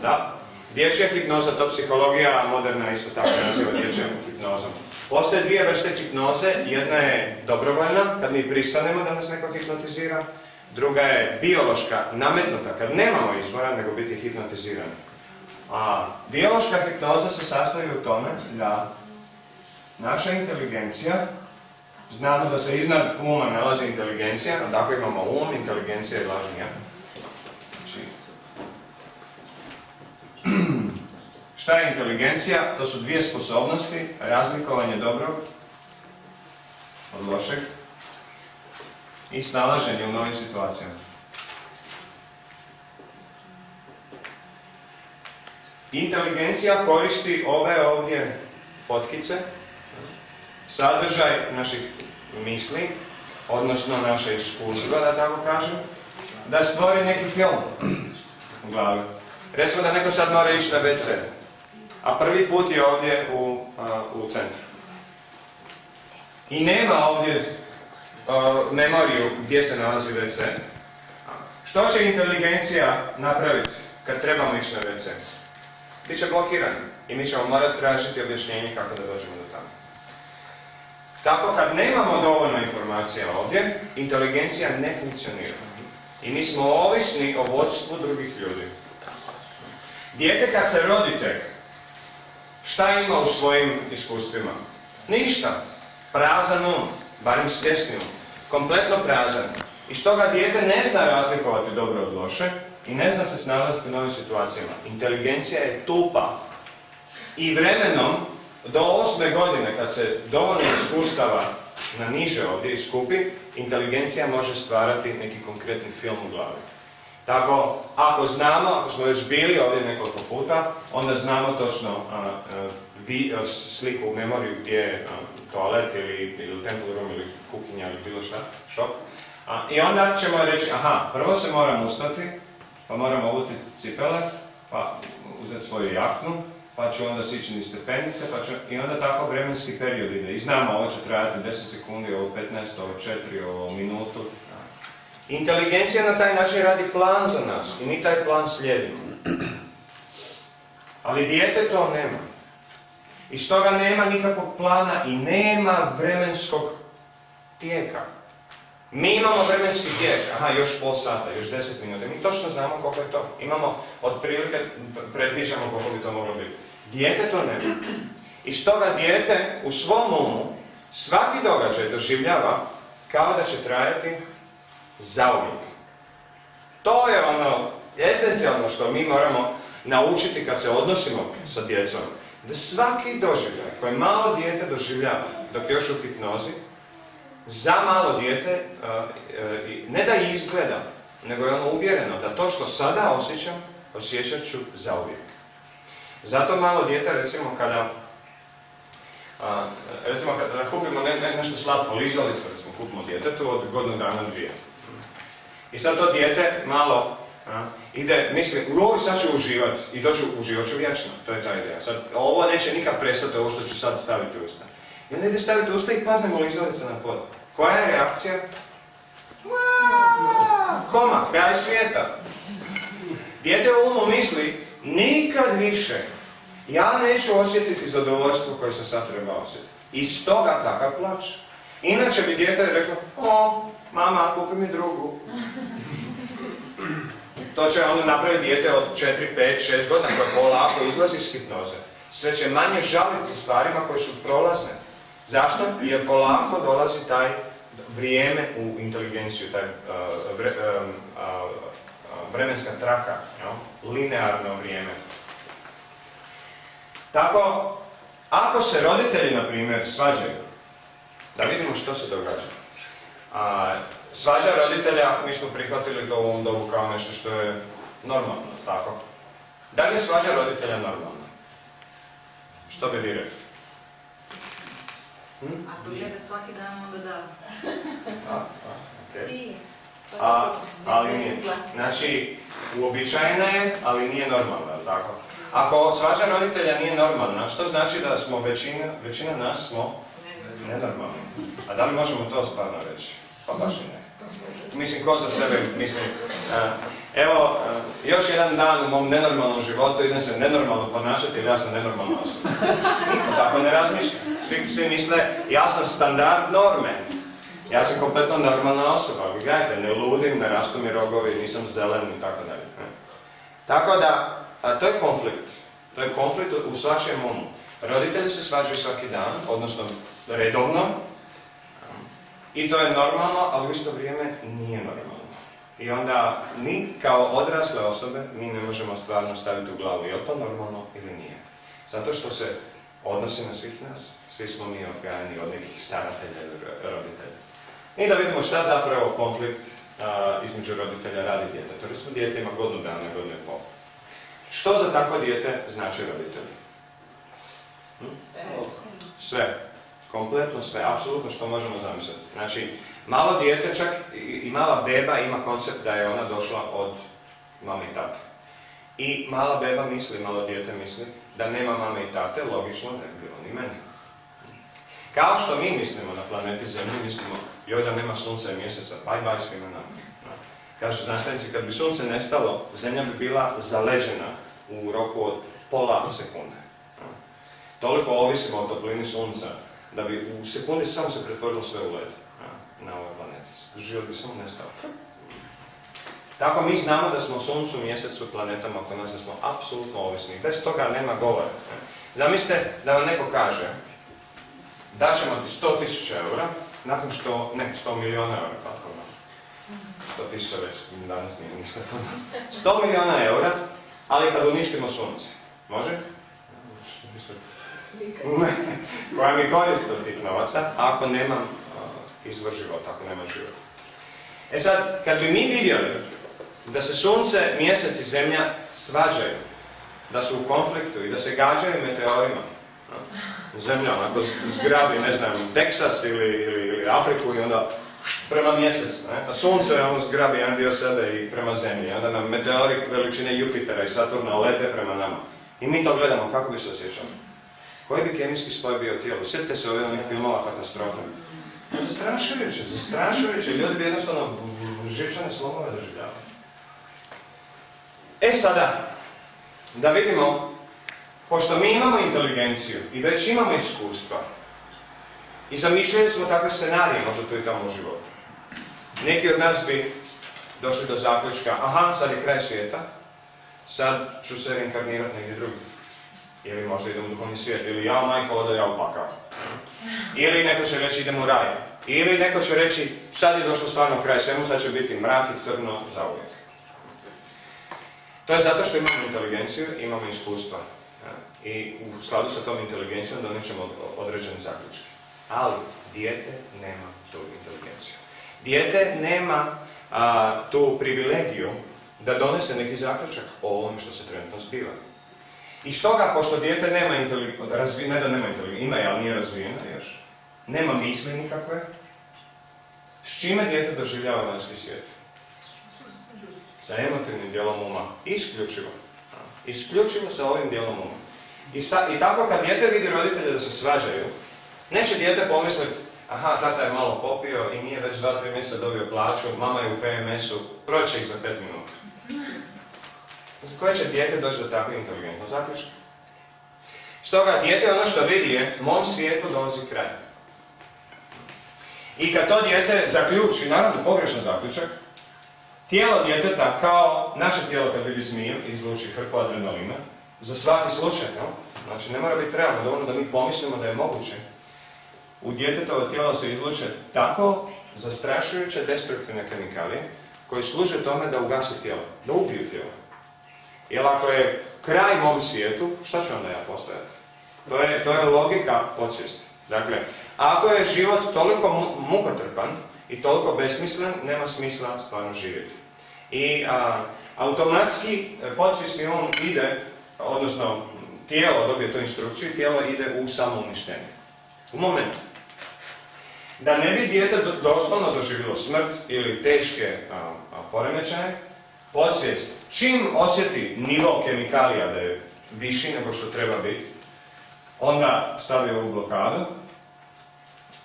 S4: Da. Dječja hipnoza, to psihologija moderna isto tako naziva dječjom hipnozom. Postoje dvije vrste hipnoze, jedna je dobrovoljna, kad mi pristanemo da nas neko hipnotizira, druga je biološka, nametnuta, kad nemamo izbora nego biti hipnotizirani. A biološka hipnoza se sastoji u tome da naša inteligencija, znamo da se iznad uma nalazi inteligencija, a tako imamo um, inteligencija je lažni ja. Znači, šta je inteligencija? To su dvije sposobnosti, razlikovanje dobrog od lošeg i snalaženje u novim situacijama. Inteligencija koristi ove ovdje fotkice, sadržaj naših misli, odnosno naše iskustva, da tako kažem, da stvori neki film u glavi. Recimo da neko sad mora ići na WC, a prvi put je ovdje u centru. I nema ovdje memoriju gdje se nalazi WC. Što će inteligencija napraviti kad trebamo ići na WC? Biće blokirani i mi ćemo morati tražiti objašnjenje kako da dođemo do tamo. Tako kad nemamo dovoljno informacija ovdje, inteligencija ne funkcionira. I mi smo ovisni o vodstvu drugih ljudi. Dijete kad se rodi tek, šta ima u svojim iskustvima? Ništa. Prazan um, barem svjesni um. Kompletno prazan. I stoga dijete ne zna razlikovati dobro od loše i ne zna se snalaziti u novim situacijama. Inteligencija je tupa. I vremenom, do 8. godine, kad se dovoljno iskustava na niže ovdje iskupi, inteligencija može stvarati neki konkretni film u glavi. Tako, ako znamo, ako smo već bili ovdje nekoliko puta, onda znamo točno sliku u memoriju gdje je toalet ili temple room ili kuhinja ili bilo šta, šop. I onda ćemo reći, aha, prvo se moramo ustati, pa moramo obuti cipele, pa uzeti svoju jaknu, pa ću onda sići niz stepenice, i onda tako vremenski period ide. I znamo, ovo će trajati 10 sekundi, ovo 15, ovo 4, ovo minutu. Inteligencija na taj način radi plan za nas i mi taj plan slijedimo. Ali dijete to nema. I stoga nema nikakvog plana i nema vremenskog tijeka. Mi imamo vremenski tijek, aha, još pol sata, još 10 minuta. Mi točno znamo koliko je to. Imamo, otprilike, predviđamo koliko bi to moglo biti. Dijete to nema. I stoga dijete u svom umu svaki događaj doživljava kao da će trajati zauvijek. To je ono esencijalno što mi moramo naučiti kad se odnosimo sa djecom. Da svaki doživljaj koji malo dijete doživljava dok je još u hipnozi, za malo dijete ne da izgleda, nego je ono uvjereno da to što sada osjećam, osjećat ću zauvijek. Zato malo dijete, recimo kada kupimo nešto slatko, lizalicu, recimo kupimo djetetu od godinu dana, 2. I sad to dijete malo ide, misli, sad ću uživati i to uživat ću vječno, to je ta ideja. Sad, ovo neće nikad prestati, ovo što ću sad staviti u usta. I onda ide staviti u usta i padne mu lizalica na pod. Koja je reakcija? Koma, kraj svijeta. Dijete u umu misli, nikad više ja neću osjetiti zadovoljstvo koje sam sad trebao osjetiti. I stoga takav plać. Inače bi dijete reklo, mama, kupi mi drugu. To će onda napraviti dijete od 4, 5, 6 godina koje polako izlazi iz hipnoze. Sve će manje žaliti za stvarima koje su prolazne. Zašto? Jer polako dolazi taj vrijeme u inteligenciju, taj vremenska traka, linearno vrijeme. Tako, ako se roditelji, na primjer, svađaju, da vidimo što se događa. Svađa roditelja, mi smo prihvatili to u ovom dobu kao nešto što je normalno, tako? Da li je svađa roditelja normalna? Što bi vi rekli?
S3: Ako gleda svaki dan, onda da.
S4: Okay. Ali nije. Znači, uobičajena je, ali nije normalna, tako? Ako svađa roditelja nije normalna, što znači da smo većina nas smo nenormalni? A da li možemo to stvarno reći? Pa baš i ne. Mislim, ko za sebe mislim. Evo, još jedan dan u mom nenormalnom životu, idem se nenormalno ponašati jer ja sam nenormalna osoba. Niko tako ne razmišlja. Svi misle, ja sam standard norme. Ja sam kompletno normalna osoba. Vi gledajte, ne ludim, ne rastu mi rogovi, nisam zelen i tako dalje. Tako da, to je konflikt. To je konflikt u svašem umu. Roditelji se svađaju svaki dan, odnosno redovno. I to je normalno, ali u isto vrijeme nije normalno. I onda mi kao odrasle osobe, mi ne možemo stvarno staviti u glavu je li to normalno ili nije. Zato što se odnosi na svih nas. Svi smo mi odgajani od nekih staratelja ili roditelja. I da vidimo šta zapravo konflikt između roditelja radi djeteta. Recimo dijete ima godinu dana, godinu i pol. Što za takvo dijete znači roditelj? Sve. Kompletno sve. Apsolutno što možemo zamisliti. Znači, malo dijete čak i mala beba ima koncept da je ona došla od mame i tate. I mala beba misli, malo dijete misli da nema mame i tate, logično da je bilo ni meni. Kao što mi mislimo na planeti Zemlji, mislimo joj da nema sunca i mjeseca, bye svima nama. Kažu znanstvenici, kad bi sunce nestalo, Zemlja bi bila zaleđena u roku od pola sekunde. Toliko ovisimo o toplini sunca, da bi u sekundi samo se pretvorilo sve u led na ovoj planeti. Život bi samo nestao. Tako mi znamo da smo suncu, mjesecu, planetama oko nas, da smo apsolutno ovisni. Bez toga nema govora. Zamislite da vam neko kaže daćemo ti 100.000 eura, nakon što, ne, 100 milijuna eura, kako nam. 100.000 već danas nije ništa. 100 milijuna eura, ali kad uništimo sunce. Može? Koja mi korist od tih novaca, ako nemam izvor života, ako nemam život. E sad, kad bi mi vidjeli da se sunce, mjesec i zemlja svađaju, da su u konfliktu i da se gađaju meteorima, zemlja onako zgrabi, ne znam, Teksas ili Afriku i onda prema mjesecu, a sunce ono zgrabi jedan dio sebe i prema zemlji, onda nam meteori veličine Jupitera i Saturna lete prema nama. I mi to gledamo, kako bi se osjećali? Koji bi kemijski spoj bio tijelo? Sjetite se ovih filmova katastrofe. Zastrašujuće. Ljudi bi jednostavno živčane slomove doživljavali. E sada, da vidimo, pošto mi imamo inteligenciju i već imamo iskustva i zamišljali smo takve scenarije, možda to i tamo u životu. Neki od nas bi došli do zaključka, aha, sad je kraj svijeta, sad ću se reinkarnirati negdje drugdje. Ili možda idem u duhovni svijet, ili ja majko odo, ja u pakao. Ili neko će reći idem u raj. Ili neko će reći sad je došlo stvarno kraj svemu, sad će biti mrak i crno zauvijek. To je zato što imamo inteligenciju, imamo iskustva. I u skladu sa tom inteligencijom donijet ćemo određene zaključke. Ali dijete nema tu inteligenciju. Dijete nema tu privilegiju da donese neki zaključak o ovome što se trenutno zbiva. I stoga, pošto dijete nema inteligenciju, ne da nema inteligenciju, ima je, ali nije razvijena još, nema misli nikakve, s čime dijete doživljava vanjski svijet? Sa emotivnim dijelom uma. Isključivo. Isključivo sa ovim dijelom uma. I tako kad dijete vidi roditelje da se svađaju, neće dijete pomisliti, aha, tata je malo popio i nije već 2-3 mjeseca dobio plaću, mama je u PMS-u, proće ih za 5 minuta. Koje će dijete doći do takve inteligentno zaključka? Stoga, dijete ono što vidi je, mom svijetu dolazi kraj. I kad to dijete zaključi, naravno pogrešan zaključak, tijelo djeteta, kao naše tijelo kad vidi zmiju, izluči hrpu adrenalina, za svaki slučaj, no? Znači ne mora biti realno, dovoljno da mi pomislimo da je moguće. U djetetovo tijelo se izluče tako zastrašujuće destruktivne kemikalije, koje služe tome da ugasi tijelo, da ubiju tijelo. Jer ako je kraj mom svijetu, šta ću onda ja postojati? To je logika podsvijesti. Dakle, ako je život toliko mukotrpan i toliko besmislen, nema smisla stvarno živjeti. I automatski podsvijesti on ide, odnosno tijelo dobije tu instrukciju i tijelo ide u samouništenje. U momentu. Da ne bi dijete doslovno doživjelo smrt ili teške poremećaje, podsvijest, čim osjeti nivo kemikalija da je viši nego što treba biti, onda stavi ovu blokadu,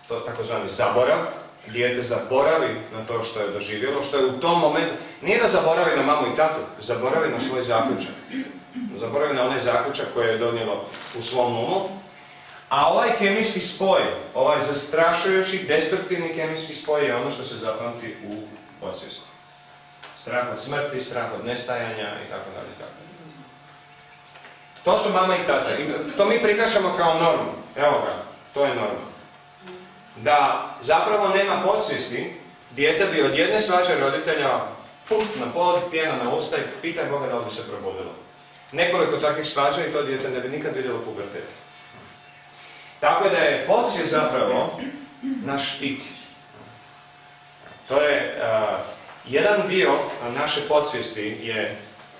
S4: to takozvani zaborav, dijete zaboravi na to što je doživjelo, što je u tom momentu, nije da zaboravi na mamu i tatu, zaboravi na svoj zaključak. Zaboravi na onaj zaključak koji je donijelo u svom umu. A ovaj kemijski spoj, ovaj zastrašujući, destruktivni kemijski spoj je ono što se zapamti u podsvijesti. Strah od smrti, strah od nestajanja i tako dalje. To su mama i tata. I to mi prikažemo kao normu. Evo ga, to je norma. Da zapravo nema podsvijesti, dijete bi od jedne svađe roditelja puf na pod, pjena na usta i pitaj Boga da li bi se probudilo. Nekoliko takvih svađa i to dijete ne bi nikad vidjelo pubertet. Tako da je podsvijest zapravo naš štit. To je jedan dio naše podsvijesti je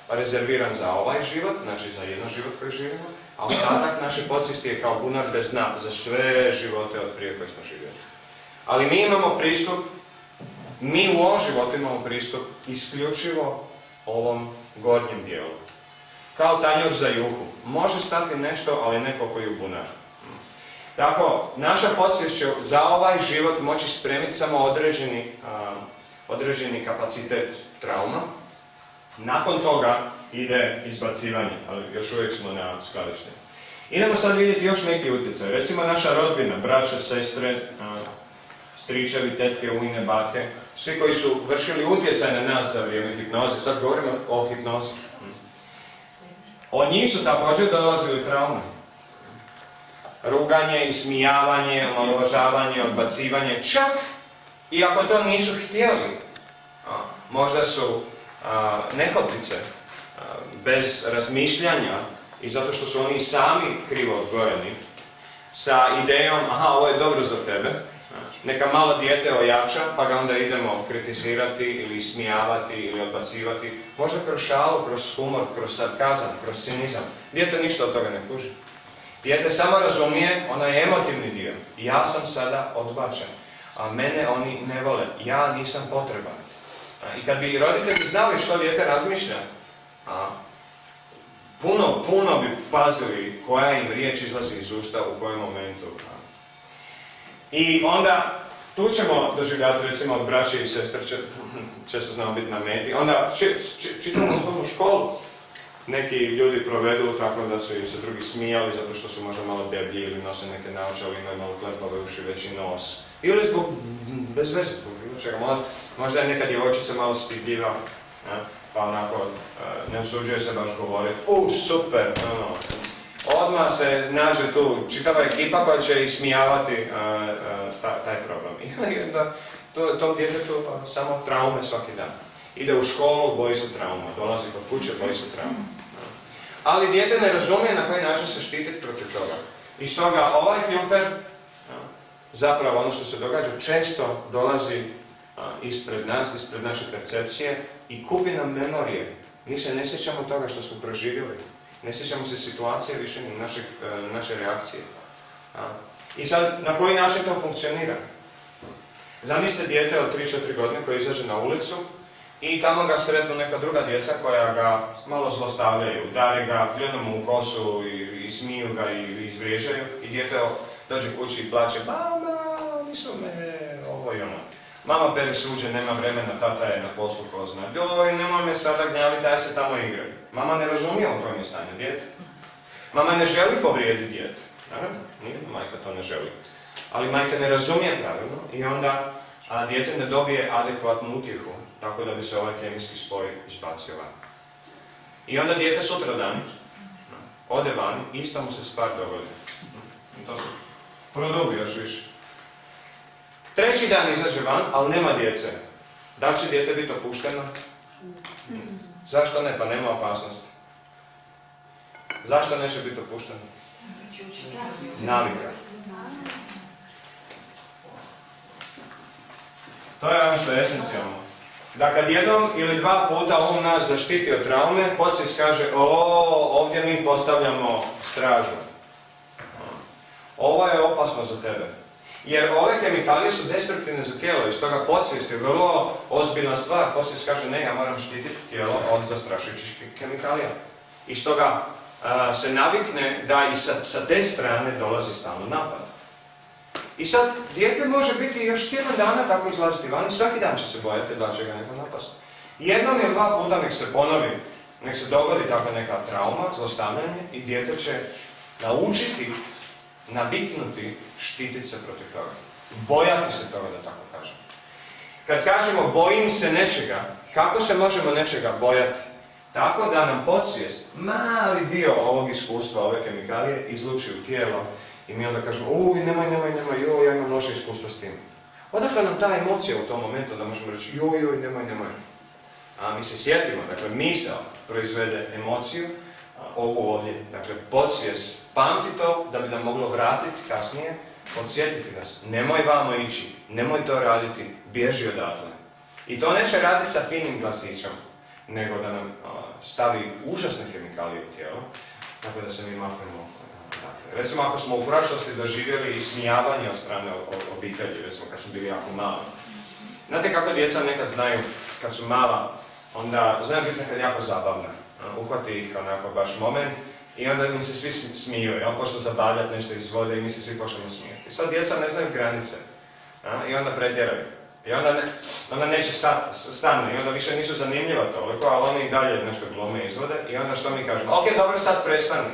S4: rezerviran za ovaj život, znači za jedan život koji živimo, a ostatak naše podsvijesti je kao bunar bez dna za sve živote od prije koje smo živjeli. Ali mi imamo pristup, mi u ovom životu imamo pristup isključivo ovom gornjem dijelu. Kao tanjur za juhu. Može stati nešto, ali ne koliko ju bunar. Tako, naša podsvijest će za ovaj život moći spremiti samo određeni kapacitet trauma. Nakon toga ide izbacivanje, ali još uvijek smo na skladištenju. Idemo sad vidjeti još neki utjecaj. Recimo naša rodbina, braća, sestre, stričevi, tetke, ujne, bake, svi koji su vršili utjecaj na nas za vrijeme hipnoze, sad govorimo o hipnozi. Od njih su također dolazili traume. Ruganje, ismijavanje, omalovažavanje, odbacivanje, čak i ako to nisu htjeli. Možda su nehotice, bez razmišljanja i zato što su oni sami krivo odgojeni, sa idejom, aha, ovo je dobro za tebe, neka malo dijete ojača, pa ga onda idemo kritizirati ili ismijavati ili odbacivati, možda kroz šalu, kroz humor, kroz sarkazam, kroz cinizam. Dijete ništa od toga ne kuži. Dijete samo razumije onaj emotivni dio. Ja sam sada odbačen, a mene oni ne vole, ja nisam potreban. I kad bi roditelji znali što dijete razmišlja, puno bi pazili koja im riječ izlazi iz usta u kojem momentu. I onda tu ćemo doživljati, recimo od braće i sestre, često znamo biti na meti, onda čitamo osnovnu školu. Neki ljudi provedu tako da su im se drugi smijali zato što su možda malo deblji ili nose neke naočale, imaju malo klepave uši, veći nos. Ili zbog, bez veze, zbog bilo čega. Možda je neka djevojčica malo stidljiva, pa onako ne usuđuje se baš govoriti. Super, odmah se nađe tu čitava ekipa koja će ismijavati taj problem. I onda tom djetetu samo traume svaki dan. Ide u školu, boji se trauma, dolazi kod kuće, boji se trauma. Ali dijete ne razumije na koji način se štititi protiv toga. I stoga ovaj filter, zapravo ono što se događa, često dolazi ispred nas, ispred naše percepcije i kupi nam memorije. Mi se ne sjećamo toga što smo proživjeli. Ne sjećamo se situacije više ni naše reakcije. I sad, na koji način to funkcionira? Zamislite dijete od 3-4 godine koje izađe na ulicu i tamo ga sretnu neka druga djeca koja ga malo zlostavljaju, udari ga, pljunu mu u kosu i smiju ga i izvrijeđaju i dijete dođe kući i plaće, mama, nisu me ovo i ono. Mama pere suđe, nema vremena, tata je na poslu ko zna. Joj, nemoj me sada gnjaviti, aj se tamo igraju. Mama ne razumije u kojem je stanju dijete. Mama ne želi povrijediti dijete. Naravno, nijedna majka to ne želi. Ali majka ne razumije pravilno i onda dijete ne dobije adekvatnu utjehu, tako da bi se ovaj kemijski spoj izbacio van. I onda dijete sutra dan ode van, ista mu se stvar dogodi. I to se produbi još više. Treći dan izađe van, ali nema djece. Da li će dijete biti opušteno? Zašto ne? Pa nema opasnosti. Zašto neće biti opušteno? Navika. To je ono što je esencijalno. Da kad jednom ili dva puta on nas zaštiti od traume, podsvijest kaže, ovdje mi postavljamo stražu. Ovo je opasno za tebe. Jer ove kemikalije su destruktivne za tijelo i stoga podsvijest je vrlo ozbiljna stvar. Podsvijest kaže, ne, ja moram štititi tijelo od zastrašujućih kemikalija. I stoga se navikne da i sa te strane dolazi stalno napad. I sad, dijete može biti još tjedan dana tako izlaziti van i svaki dan će se bojati da će ga neko napasti. Jednom ili dva puta nek se ponovi, nek se dogodi takva neka trauma, zlostavljanje i dijete će naučiti, naviknuti, štititi se protiv toga. Bojati se toga, da tako kažem. Kad kažemo bojim se nečega, kako se možemo nečega bojati? Tako da nam podsvijest, mali dio ovog iskustva, ove kemikalije, izluči u tijelo i mi onda kažemo, nemoj, ja imam loše iskustvo s tim. Odakle nam ta emocija u tom momentu da možemo reći, nemoj. A mi se sjetimo, dakle, misao proizvede emociju, ovu ovdje, dakle, podsvijest pamti to da bi nam moglo vratiti kasnije, podsjetiti nas, nemoj vamo ići, nemoj to raditi, bježi odatle. I to neće raditi sa finim glasićom, nego da nam stavi užasne kemikalije u tijelo, tako da se mi maknemo. Recimo, ako smo u prošlosti doživjeli ismijavanje od strane obitelji, recimo kad smo bili jako mali. Znate kako djeca nekad znaju, kad su mala, onda znaju biti nekad jako zabavna. Uhvati ih onako baš moment i onda mi se svi smiju, počnu zabavljati nešto iz vode i mi se svi počnemo smijeti. I sad djeca ne znaju granice i onda pretjeraju. I onda neće stanu i onda više nisu zanimljiva toliko, ali oni i dalje nešto glume izvode i onda što mi kažemo? Ok, dobro, sad prestani.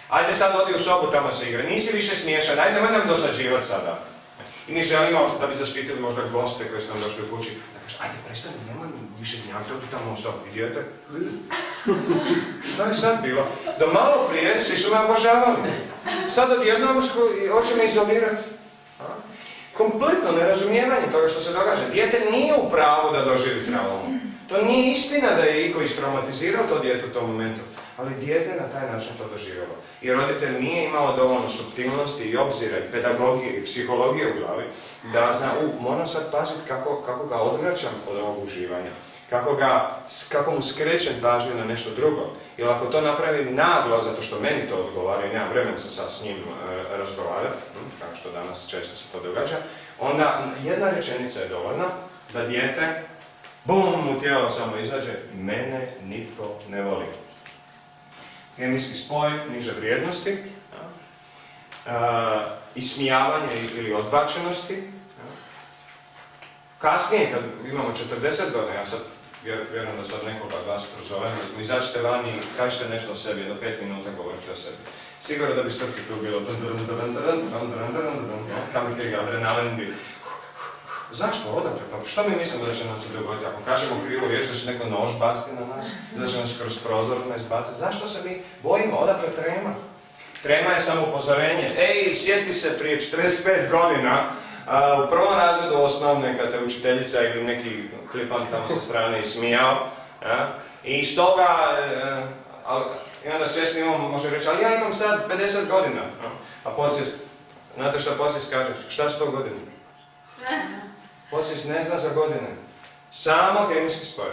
S4: Ajde sad odi u sobu, tamo se igra. Nisi više smiješan, ajde nemoj nam dosađivati sada. I mi želimo da bi zaštitili možda goste koji su nam došli u kući. Da kaže, ajde prestani, nemoj više gnjaviti, odi tamo u sobu. I dijete, šta je sad bilo? Do malo prije svi su me obožavali. Sad odjednom hoće me izolirati. Kompletno nerazumijevanje toga što se događa. Dijete nije u pravu da doživi traumu. To nije istina da je iko istraumatizirao to dijete u tom momentu. Ali dijete na taj način to doživjelo. I roditelj nije imao dovoljno suptilnosti i obzira i pedagogije i psihologije u glavi da zna, moram sad paziti kako ga odvraćam od ovog uživanja. Kako mu skrećem pažnju na nešto drugo. Jer ako to napravim naglo, zato što meni to odgovara i nemam vremena se sad s njim razgovarati, kao što danas često se to događa, onda jedna rečenica je dovoljna da dijete, bum, u tijelo samo izađe, mene nitko ne voli. Kemijski spoj niže vrijednosti, ismijavanje ili odbačenosti. Kasnije, kad imamo 40 godina, ja sad vjerujem da sad nekoga od vas prozovem, izađete van i kažete nešto o sebi, do 5 minuta govorite o sebi. Sigurno da bi srce tu bilo kamike adrenalin bi. Zašto? Odakle? Pa što mi mislimo da će nam se dogoditi? Ako kažemo krivu riječ da će neko nož baciti na nas, da će nas kroz prozor izbaciti, zašto se mi bojimo? Odakle trema? Trema je samo upozorenje. Ej, sjeti se prije 45 godina, u prvom razredu osnovne, kad te učiteljica ili neki klipan tamo sa strane ismijao, i iz toga, i onda svjesni imamo, može reći, ali ja imam sad 50 godina. A podsvijest, znate što podsvijest kažeš? Šta su to godine? Podsvijest ne zna za godine. Samo kemijski spoj.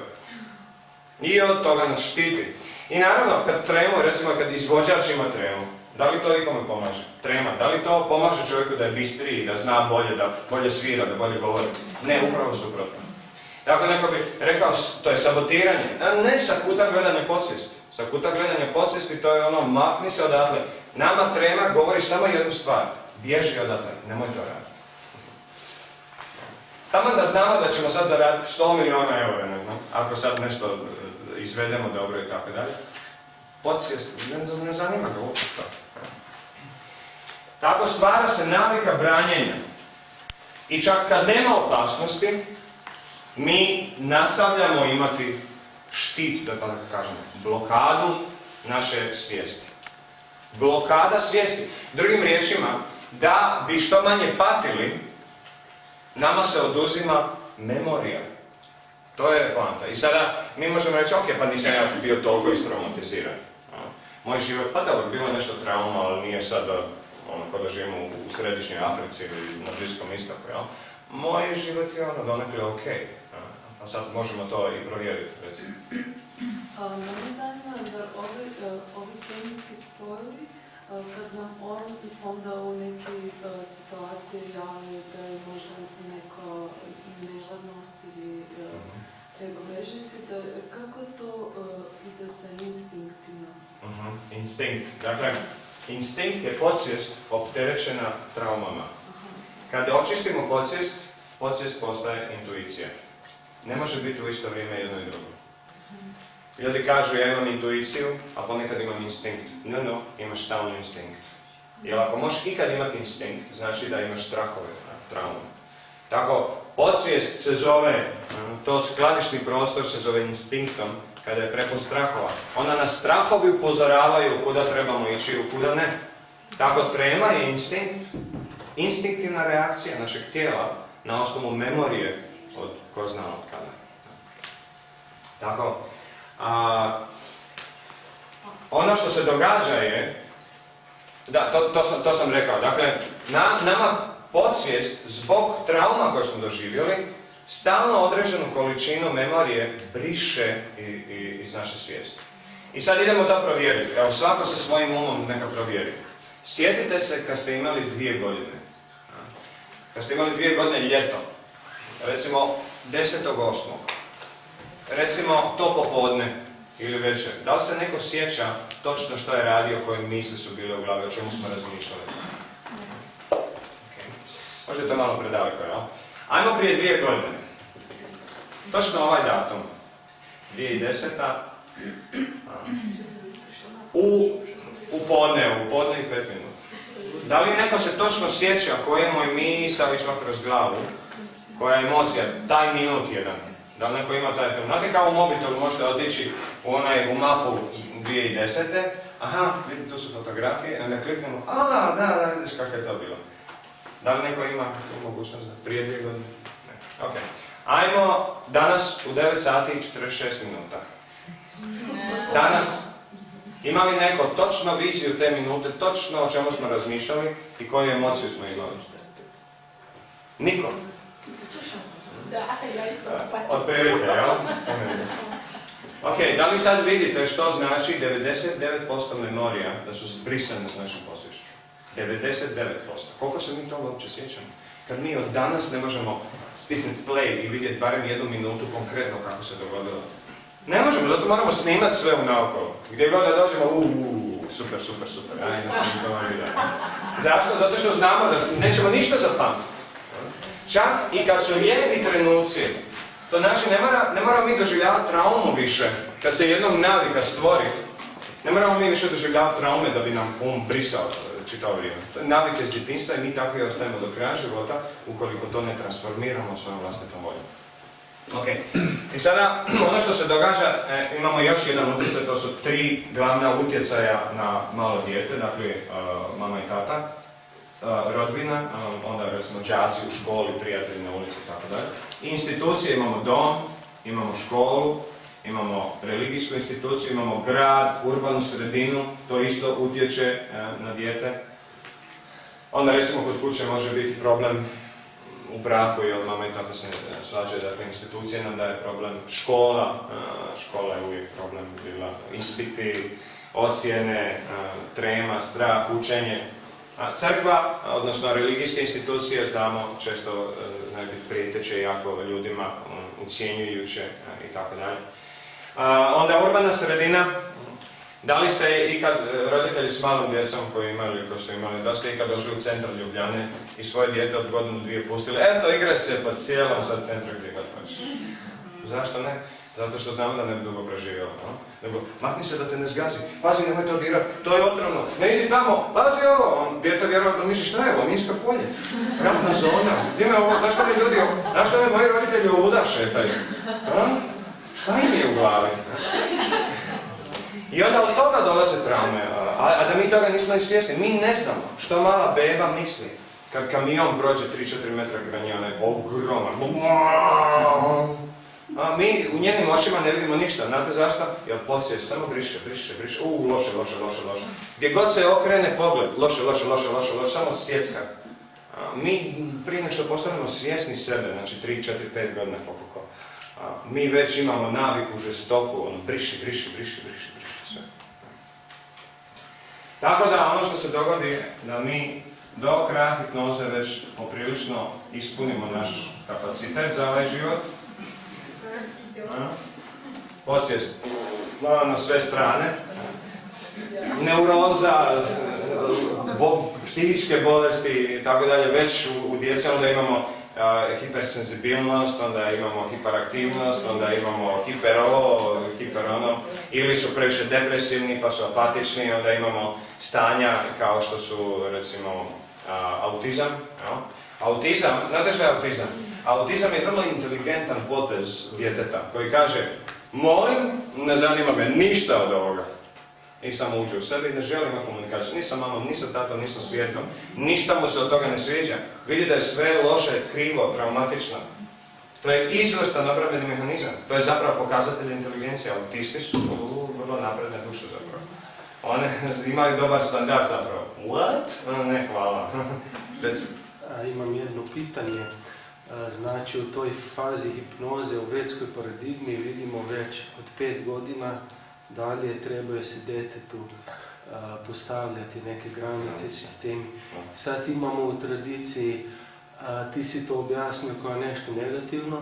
S4: I od toga nas štiti. I naravno, kad tremu, recimo kad izvođač ima tremu, da li to ikome pomaže? Trema. Da li to pomaže čovjeku da je bistriji, da zna bolje, da bolje svira, da bolje govori? Ne, upravo suprotno. Dakle, neko bi rekao, to je sabotiranje. A ne sa kuta gledanja podsvijesti. Sa kuta gledanja podsvijesti to je ono, makni se odatle. Nama trema govori samo jednu stvar. Bježi odatle, nemoj to raditi. Taman da znamo da ćemo sad zaraditi 100 milijuna eura, ne znam, ako sad nešto izvedemo dobro i tako dalje. Podsvijest, ne zanima ga uopće to. Tako stvara se navika branjenja. I čak kad nema opasnosti, mi nastavljamo imati štit, da tako kažem, blokadu naše svijesti. Blokada svijesti. Drugim riječima, da bi što manje patili, nama se oduzima memorija. To je poanta. I sada mi možemo reći, ok, pa nisam ja bio toliko istraumatiziran. Moj život, pa dobro, bilo je nešto trauma, ali nije sad kada živimo u središnjoj Africi ili na Bliskom istoku, jel? Moj život je donekle ok. A sad možemo to i provjeriti, recimo.
S5: Mene zanima da ovi kemijski spojevi, kad nam onda u neke situacije javljaju da je možda neka nežadnost ili treba bežiti, kako to ide sa instinktima?
S1: Instinkt. Dakle,
S4: Instinkt je podsvijest opterećena traumama. Kada očistimo podsvijest, podsvijest postaje intuicija. Ne može biti u isto vrijeme jedno i drugo. Ljudi kažu ja imam intuiciju, a ponekad imam instinkt. No, imaš stalno instinkt. Jer ako možeš ikad imati instinkt, znači da imaš strahove, traume. Tako, podsvijest se zove, to skladišni prostor se zove instinktom, kada je prepun strahova. Onda nas strahovi upozoravaju kuda trebamo ići i kuda ne. Tako, trema je instinkt, instinktivna reakcija našeg tijela na osnovu memorije od ko zna od kada. Tako, ono što se događa je, da, to sam rekao, dakle, nama podsvijest zbog trauma koje smo doživjeli, stalno određenu količinu memorije briše iz naše svijesti. I sad idemo to provjeriti. Evo, svako sa svojim umom neka provjeri. Sjetite se kad ste imali 2 godine. Kad ste imali 2 godine ljeto, recimo 10.8. Recimo to popodne ili večer. Da li se neko sjeća točno što je radio, koje misli su bile u glavi, o čemu smo razmišljali? Možda je to malo predaleko, jel? Ajmo prije 2 godine. Točno ovaj datum. 2010. U podne i 5 minuta. Da li neko se točno sjeća koji je moj misao išla kroz glavu? Koja je emocija? Taj minut jedan. Da li neko ima taj film? Znate kao u mobitelu možete otići u mapu 2010. Aha, vidite, tu su fotografije, onda kliknemo, da, vidiš kako je to bilo. Da li neko ima tu mogućnost da prije 2 godine? Ne. Ok. Ajmo danas u 9 sati i 46 minuta. Danas, ima li neko točno viziju te minute, točno o čemu smo razmišljali i koju emociju smo imali? Niko?
S6: Da, ja isto.
S4: Otprilike, jel? Ok, da li sad vidite što znači 99% memorija da su zbrisane s našim posvješću? 99%. Koliko se mi toga uopće sjećamo? Kad mi od danas ne možemo stisnuti play i vidjeti barem 1 minutu konkretno kako se dogodilo. Ne možemo, zato moramo snimati sve unaokolo. Gdje god da dođemo, super, ajde sam to vidio. Zašto? Zato što znamo da nećemo ništa zapamtiti. Čak i kad su lijepi trenuci, to znači ne moramo mi doživljavati traumu više. Kad se jednom navika stvori, ne moramo mi više doživljavati traume da bi nam brisao čitavo vrijeme. To je navike iz djetinjstva i mi takvi ostajemo do kraja života ukoliko to ne transformiramo svojom vlastitom voljom. Ok, i sada ono što se događa, imamo još jedan utjecaj, to su 3 glavna utjecaja na malo dijete, dakle mama i tata, rodbina, onda recimo đaci u školi, prijatelji na ulici itd. I institucije, imamo dom, imamo školu, imamo religijsku instituciju, imamo grad, urbanu sredinu, to isto utječe na dijete. Onda recimo kod kuće može biti problem u braku i od mama i tata se svađaju, dakle institucije nam daje problem, škola je uvijek problem, bila ispiti, ocjene, trema, strah, učenje. Crkva, odnosno religijske institucije, znamo, često znaju biti prijeteće jako ljudima, ucjenjujuće i tako dalje. Onda urbana sredina, da li ste ikad, roditelji s malom djecom koji su imali, da ste ikad došli u centar Ljubljane i svoje dijete od 1-2 pustili, eto igra se po cijelom sad centru gdje god hoćeš. Zašto ne? Zato što znamo da ne bi dugo preživjelo. Nego, makni se da te ne zgazi, pazi nemoj to dirati, to je otrovno, ne idi tamo, pazi ovo, dijete vjerovatno misli šta je ovo, minsko polje, ratna zona, gdje me ovo, zašto me moji roditelji ovuda šetaju? Šta im je u glavi? I onda od toga dolaze traume, a da mi toga nismo ni svjesni. Mi ne znamo što mala beba misli. Kad kamion prođe 3-4 metra kraj onaj ogroman. A mi u njenim očima ne vidimo ništa. Znate zašto? Jer podsvijest samo briše. Loše. Gdje god se okrene pogled, loše, samo sjecka. Mi prije nego što postanemo svjesni sebe, znači 3, 4, 5 godina koliko. Mi već imamo naviku žestoku, briši sve. Tako da ono što se dogodi je da mi do kraja hipnoze već poprilično ispunimo naš kapacitet za ovaj život. Podsvijest na sve strane. Neuroza, psihičke bolesti i tako dalje, već u djeci onda imamo hipersenzibilnost, onda imamo hiperaktivnost, onda imamo hiper ono, ili su previše depresivni pa su apatični, onda imamo stanja kao što su recimo autizam. Autizam, znate što je autizam? Autizam je vrlo inteligentan potez djeteta koji kaže molim, ne zanima me ništa od ovoga. Nisam uđe u sebi, ne želim komunikaciju, ni sa mamom, ni sa tatom, ni sa svijetom. Ništa mu se od toga ne sviđa. Vidi da je sve loše, krivo, traumatično. To je izvrstan obrambeni mehanizam. To je zapravo pokazatelj inteligencije. Autisti su vrlo napredne duše zapravo. One imaju dobar standard zapravo. What? Ne, hvala.
S7: Imam jedno pitanje. Znači u toj fazi hipnoze u vedskoj paradigmi vidimo već od 5 godina dalje trebaju se djetetu postavljati neke granice, sistemi. Sad imamo u tradiciji, ti si to objasnio kao nešto negativno,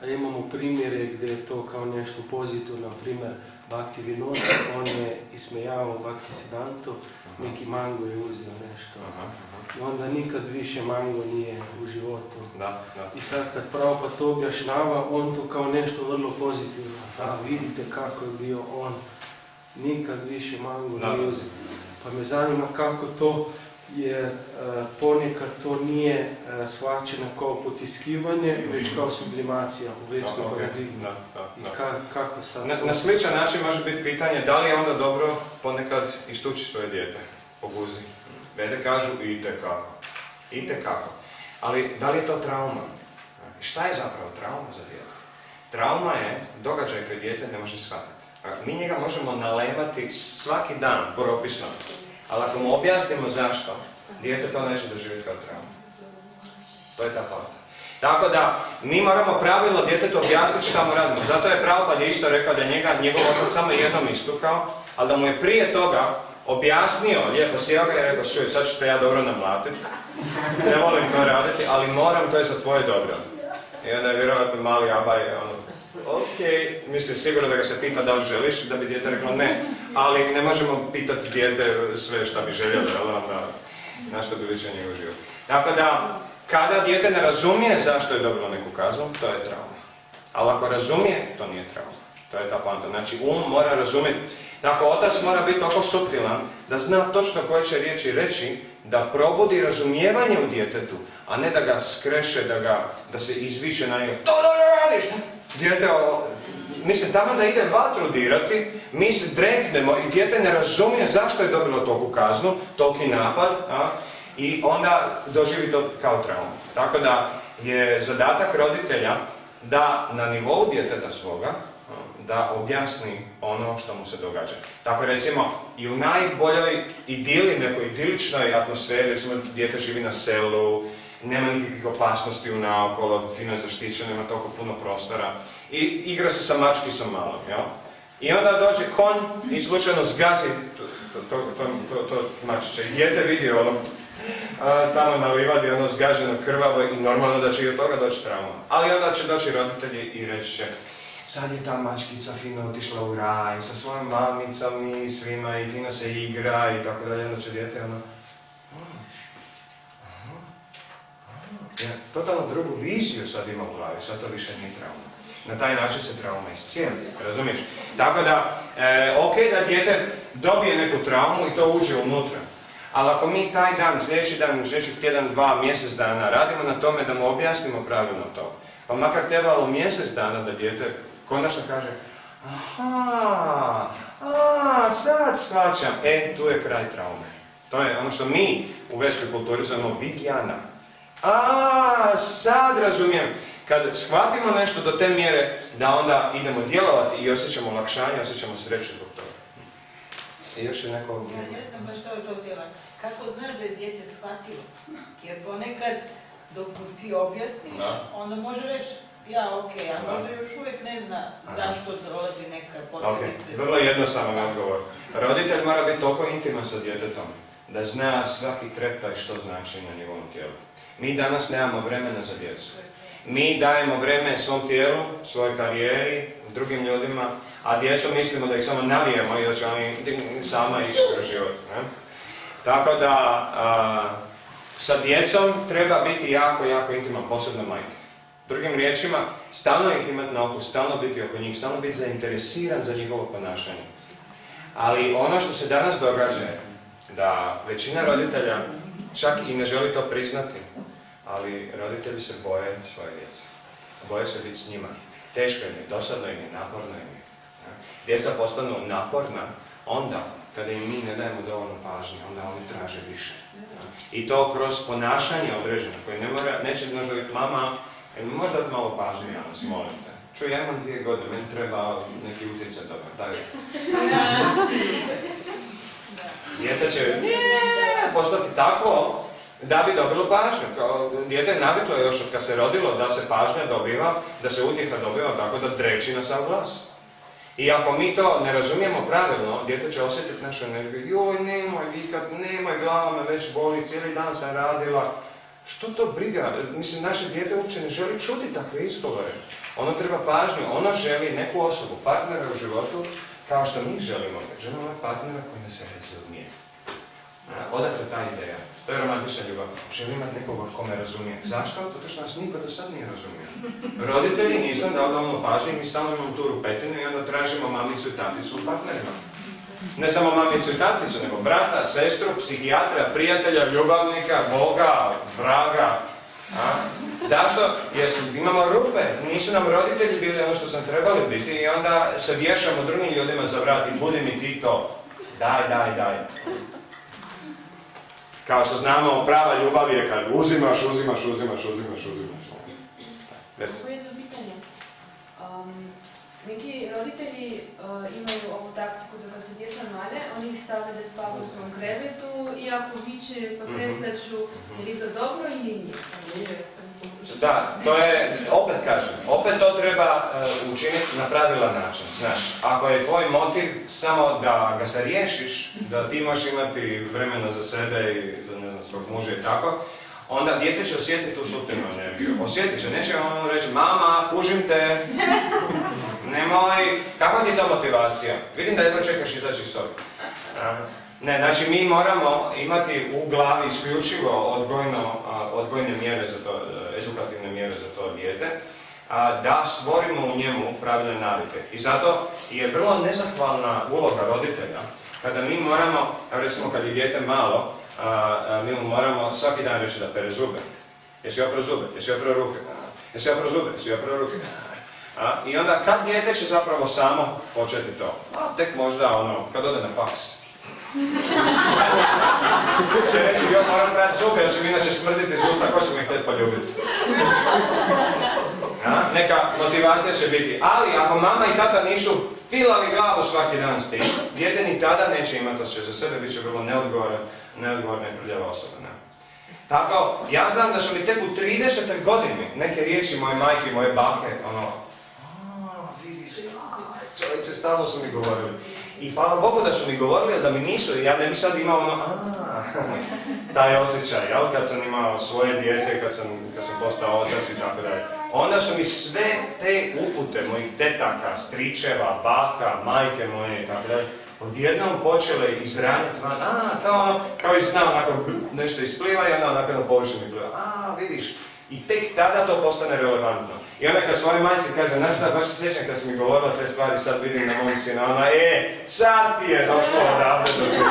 S7: a imamo primjere gdje je to kao nešto pozitivno, na primjer Bhakti Vinod, on je ismejavao Bhakti Siddhantu, neki mango je uzeo nešto. I onda nikad više mango nije u životu. I sad kad Prabhupada to objašnjava, on to kao nešto vrlo pozitivno. Vidite kako je bio on, nikad više mango nije uzeo. Pa me zanima kako to, jer ponekad to nije shvaćeno kao potiskivanje, već kao sublimacija u vedskoj paradigmi. Kako sad to?
S4: Na sličan način može biti pitanje da li je onda dobro ponekad istući svoje dijete po guzi. Vede kažu itekako. Ali da li je to trauma? Šta je zapravo trauma za dijete? Trauma je događaj koji dijete ne može shvatiti. Mi njega možemo nalemati svaki dan, propisno. Ali ako mu objasnimo zašto, dijete to neće doživjeti kao traumu. To je ta poanta. Tako da, mi moramo pravilno djetetu objasniti šta mu radimo. Zato je Prabhupada isto rekao da je njegov otac samo jednom istukao, ali da mu je prije toga objasnio, lijepo sjeo ga i rekao, čuj, sad ću te ja dobro namlatiti. Ne volim to raditi, ali moram, to je za tvoje dobro. I onda je vjerovatno mali Abaj, mislim sigurno da ga se pita da li želiš, da bi dijete reklo ne. Ali ne možemo pitati dijete sve šta bi željelo, na što bi više njegov život. Tako da, kada dijete ne razumije zašto je dobilo neku kaznu, to je trauma. Ali ako razumije, to nije trauma. To je ta poanta. Znači, mora razumjeti. Tako, otac mora biti toliko suptilan da zna točno koje će riječi reći, da probudi razumijevanje u djetetu, a ne da ga skreše, da se izviče na njega. To radiš! Dijete, mislim, tamo da ide vatru dirati, mi se dreknemo i dijete ne razumije zašto je dobilo toku kaznu, toliki napad, i onda doživi to kao traumu. Tako da je zadatak roditelja da na nivou djeteta svoga, da objasni ono što mu se događa. Tako recimo, i u najboljoj idili, nekoj idiličnoj atmosferi, recimo dijete živi na selu, nema nikakvih opasnosti unaokolo, fino je zaštićeno, nema toliko puno prostora i igra se sa mačkicom malo, jel? I onda dođe konj i slučajno zgazi to mačiće. I dijete vidi ono, tamo na livadi ono zgaženo krvavo i normalno da će i od toga doći trauma. Ali onda će doći roditelji i reći će, sad je ta mačkica fino otišla u raj sa svojom mamicom i svima i fino se igra i tako dalje, onda će dijete ono... Totalno drugu viziju sad ima u glavi, sad to više nije trauma. Na taj način se trauma iscijeli, razumiješ? Tako da, ok da dijete dobije neku traumu i to uđe unutra. Ali ako mi taj dan, sljedeći dan, sljedećih tjedan, 2, mjesec dana radimo na tome da mu objasnimo pravilno to, pa makar trebalo mjesec dana da dijete konačno kaže sad shvaćam, tu je kraj traume. To je ono što mi u vedskoj kulturi zovemo vigijana. Sad razumijem. Kad shvatimo nešto do te mjere, da onda idemo djelovati i osjećamo olakšanje, osjećamo sreću zbog toga. I još je neko...
S6: Ja sam baš to htjela. Kako znaš da je dijete shvatilo? Jer ponekad, dok mu ti objasniš, onda može reći, a možda još uvijek ne zna zašto dolazi neka posljedica.
S4: Vrlo jednostavan odgovor. Roditelj mora biti toliko intiman sa djetetom, da zna svaki treptaj što znači na njegovom tijelu. Mi danas nemamo vremena za djecu. Mi dajemo vreme svom tijelu, svojoj karijeri, drugim ljudima, a djecu mislimo da ih samo navijemo i da će oni sama ići kroz život. Tako da sa djecom treba biti jako, jako intiman, posebno majke. Drugim riječima, stalno ih imati na oku, stalno biti oko njih, stalno biti zainteresiran za njihovo ponašanje. Ali ono što se danas događa je da većina roditelja čak i ne želi to priznati, ali roditelji se boje svoje djece. Boje se biti s njima. Teško im je, dosadno im je, naporno im je. Djeca postanu naporna onda kada im mi ne dajemo dovoljno pažnje, onda oni traže više. I to kroz ponašanje određeno, koje neće možda biti mama, možda dati malo pažnje, danas, molim te. Čuj, ja imam 2 godine, meni treba neki utjecaj dobar, daj. Dijete će postati tako da bi dobilo pažnju. Dijete je naviklo još od kad se rodilo da se pažnja dobiva, da se utjeha dobiva tako da dreči na sav glas. I ako mi to ne razumijemo pravilno, dijete će osjetiti našu energiju. Joj, nemoj vikat, nemoj, glava me već boli, cijeli dan sam radila. Što to briga? Mislim, naše dijete uopće ne želi čuti takve izgovore. Ono treba pažnju, ono želi neku osobu, partnera u životu, kao što mi želimo. Želimo partnera koji nas se razumije. Odakle ta ideja? To je romantična ljubav. Želim imati nekoga ko me razumije. Zašto? Zato što nas niko do sad nije razumio. Roditelji nisam dao dovoljno pažnje i mi stalno imamo tu rupetinu i onda tražimo mamicu i taticu u partnerima. Ne samo mamicu i taticu, nego brata, sestru, psihijatra, prijatelja, ljubavnika, Boga, vraga. Zašto? Jer imamo rupe. Nisu nam roditelji bili ono što sam trebali biti i onda se vješamo drugim ljudima za vrat i budi mi ti to. Daj. Kao što znamo, prava ljubav je kad uzimaš.
S8: Ovo je jedno pitanje. Neki roditelji imaju ovu taktiku da kad su djeca male, oni ih stave da spavaju u svom krevetu i ako viče pa prestaću, je li to dobro ili nije?
S4: Da, to je, opet to treba učiniti na pravilan način. Znaš, ako je tvoj motiv samo da ga se riješiš, da ti možeš imati vremena za sebe i za, ne znam, svog muža i tako, onda dijete će osjetiti tu suptilnu energiju. Osjetit će, neće ono reći, mama, kužim te, nemoj, kakva ti je to motivacija? Vidim da jedva čekaš izaći iz sobe. Ne, znači mi moramo imati u glavi isključivo odgojne mjere za to, edukativne mjere za to dijete, da stvorimo u njemu pravilne navike. I zato je vrlo nezahvalna uloga roditelja kada mi moramo, recimo kad je dijete malo, mi mu moramo svaki dan reći da pere zube. Jesi oprao zube? Jesi oprao ruke? Jesi oprao zube? Jesi oprao ruke? I onda kad dijete će zapravo samo početi to? Tek možda kad ode na faks. Će reći, joj moram prati zube, jer će mi inače smrditi iz usta, ko će me htjeti poljubiti? Neka motivacija će biti, ali ako mama i tata nisu filali glavu svaki dan s tim, dijete ni tada neće imati osjećaj za sebe, bit će vrlo neodgovorna i prljava osoba. Tako, ja znam da su mi tek u 30. godini neke riječi moje majke i moje bake, vidiš, čovječe, stalno su mi govorili. I hvala Bogu da su mi govorili, da mi nisu, ja ne bi sad imao taj osjećaj, jel? Kad sam imao svoje dijete, kad sam postao otac i tako dalje. Onda su mi sve te upute mojih tetaka, stričeva, baka, majke moje i tako dalje, odjednom počele izranjati van, kao iz dna onako nešto ispliva i onda onako na površini pliva. Vidiš, i tek tada to postane relevantno. I onda kad svojoj majci kaže, znaš šta, baš se sjećam kad si mi govorila te stvari, sad vidim na mom sina, ona, sad ti je došlo odavde do toga.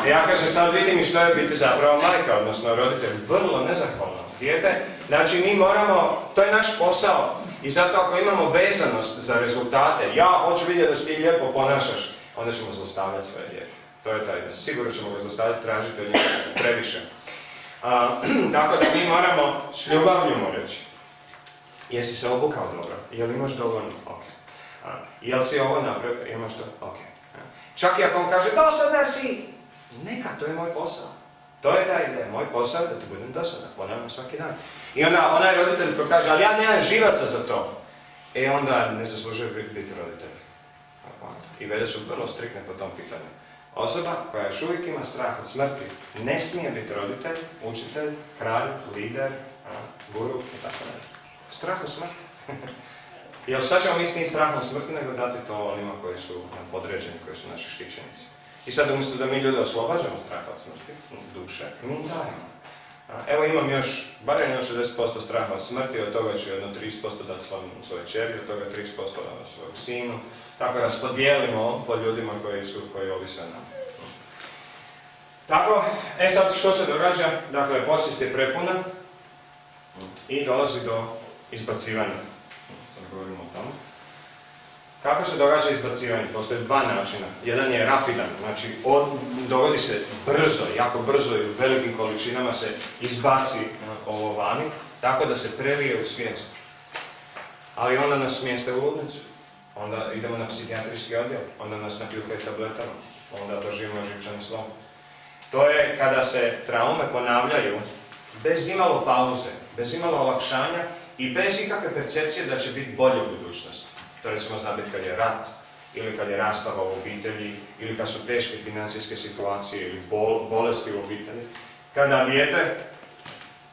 S4: I ja kažem, sad vidim i što je biti zapravo majka, odnosno roditelj, vrlo nezahvalno dijete. Znači mi moramo, to je naš posao. I zato ako imamo vezanost za rezultate, ja hoću vidjeti da se ti lijepo ponašaš, onda ćemo zlostavljati svoje dijete. To je taj, sigurno ćemo ga zlostavljati, tražiti od njega previše. Tako da mi moramo s ljubavlju mu reći. Jesi se obukao dobro? Jel imaš dovoljno? Ok. Jel si ovo napravio? Imaš to? Ok. Čak i ako on kaže, dosadan si! Neka, to je moj posao. To je ta ideja. Moj posao je da ti budem dosadan. Ponavljam svaki dan. I onda onaj roditelj koji kaže, ali ja nemam živaca za to. Onda ne zaslužuje biti roditelj. I vede su vrlo striktne po tom pitanju. Osoba koja još uvijek ima strah od smrti ne smije biti roditelj, učitelj, kralj, lider, guru i tako dalje. Strah od smrti. Jer sad ćemo mi s tim strahom smrti nego dati to onima koji su podređeni, koji su naši štićenici. I sad umjesto da mi ljude oslobađamo straha od smrti, duše, mi im dajemo. Evo imam još, barem još 60% straha od smrti, od toga ću jedno 30% dati svoje čeri, od toga 30% svojeg sinu. Tako raspodijelimo po ljudima koji ovise o nama. Tako, sad što se događa? Dakle, podsvijest je prepuna i dolazi do izbacivanja. Sad govorimo o tome. Kako se događa izbacivanje? Postoje dva načina. Jedan je rapidan, znači dogodi se brzo, jako brzo i u velikim količinama se izbaci ovo vani, tako da se prelije u svijest. Ali onda nas smjeste u ludnicu, onda idemo na psihijatrijski odjel, onda nas napilkaju tabletama, onda doživimo živčani slom. To je kada se traume ponavljaju bez imalo pauze, bez imalo olakšanja i bez ikakve percepcije da će biti bolje u budućnosti. To recimo zna biti kad je rat, ili kad je rastava u obitelji, ili kad su teške financijske situacije, ili bolesti u obitelji. Kada dijete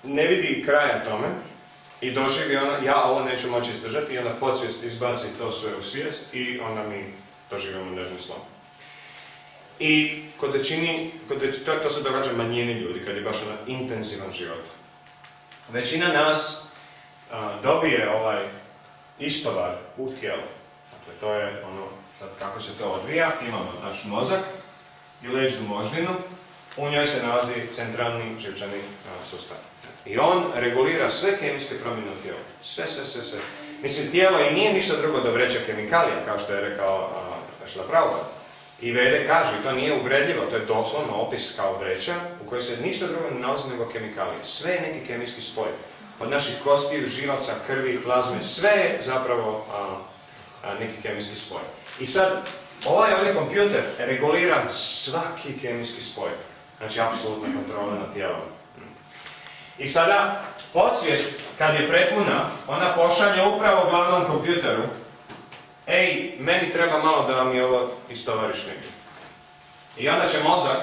S4: ne vidi kraja tome i doživi ono, ja ovo neću moći izdržati, i onda podsvijest izbaci to sve u svijest i onda mi doživimo nervni slom. I to se događa manjini ljudi, kad je baš onaj intenzivan život. Većina nas dobije ovaj istovar u tijelu. Dakle, to je ono, sad kako se to odvija, imamo naš mozak i leđnu moždinu, u njoj se nalazi centralni živčani sustav. I on regulira sve kemijske promjene u tijelu. Sve. Mislim, tijelo i nije ništa drugo do vreća kemikalija, kao što je rekao Šlaprauer. I Vede kažu, i to nije uvredljivo, to je doslovno opis kao vreća u kojoj se ništa drugo ne nalazi nego kemikalije. Sve je neki kemijski spoj. Od naših kostiju, živaca, krvi, plazme, sve je zapravo neki kemijski spoj. I sad, ovaj ovdje kompjuter regulira svaki kemijski spoj. Znači, apsolutna kontrola nad tijelom. I sada, podsvijest, kad je prepuna, ona pošalje upravo glavnom kompjuteru: ej, meni treba malo da mi ovo istovariš negdje. I onda će mozak,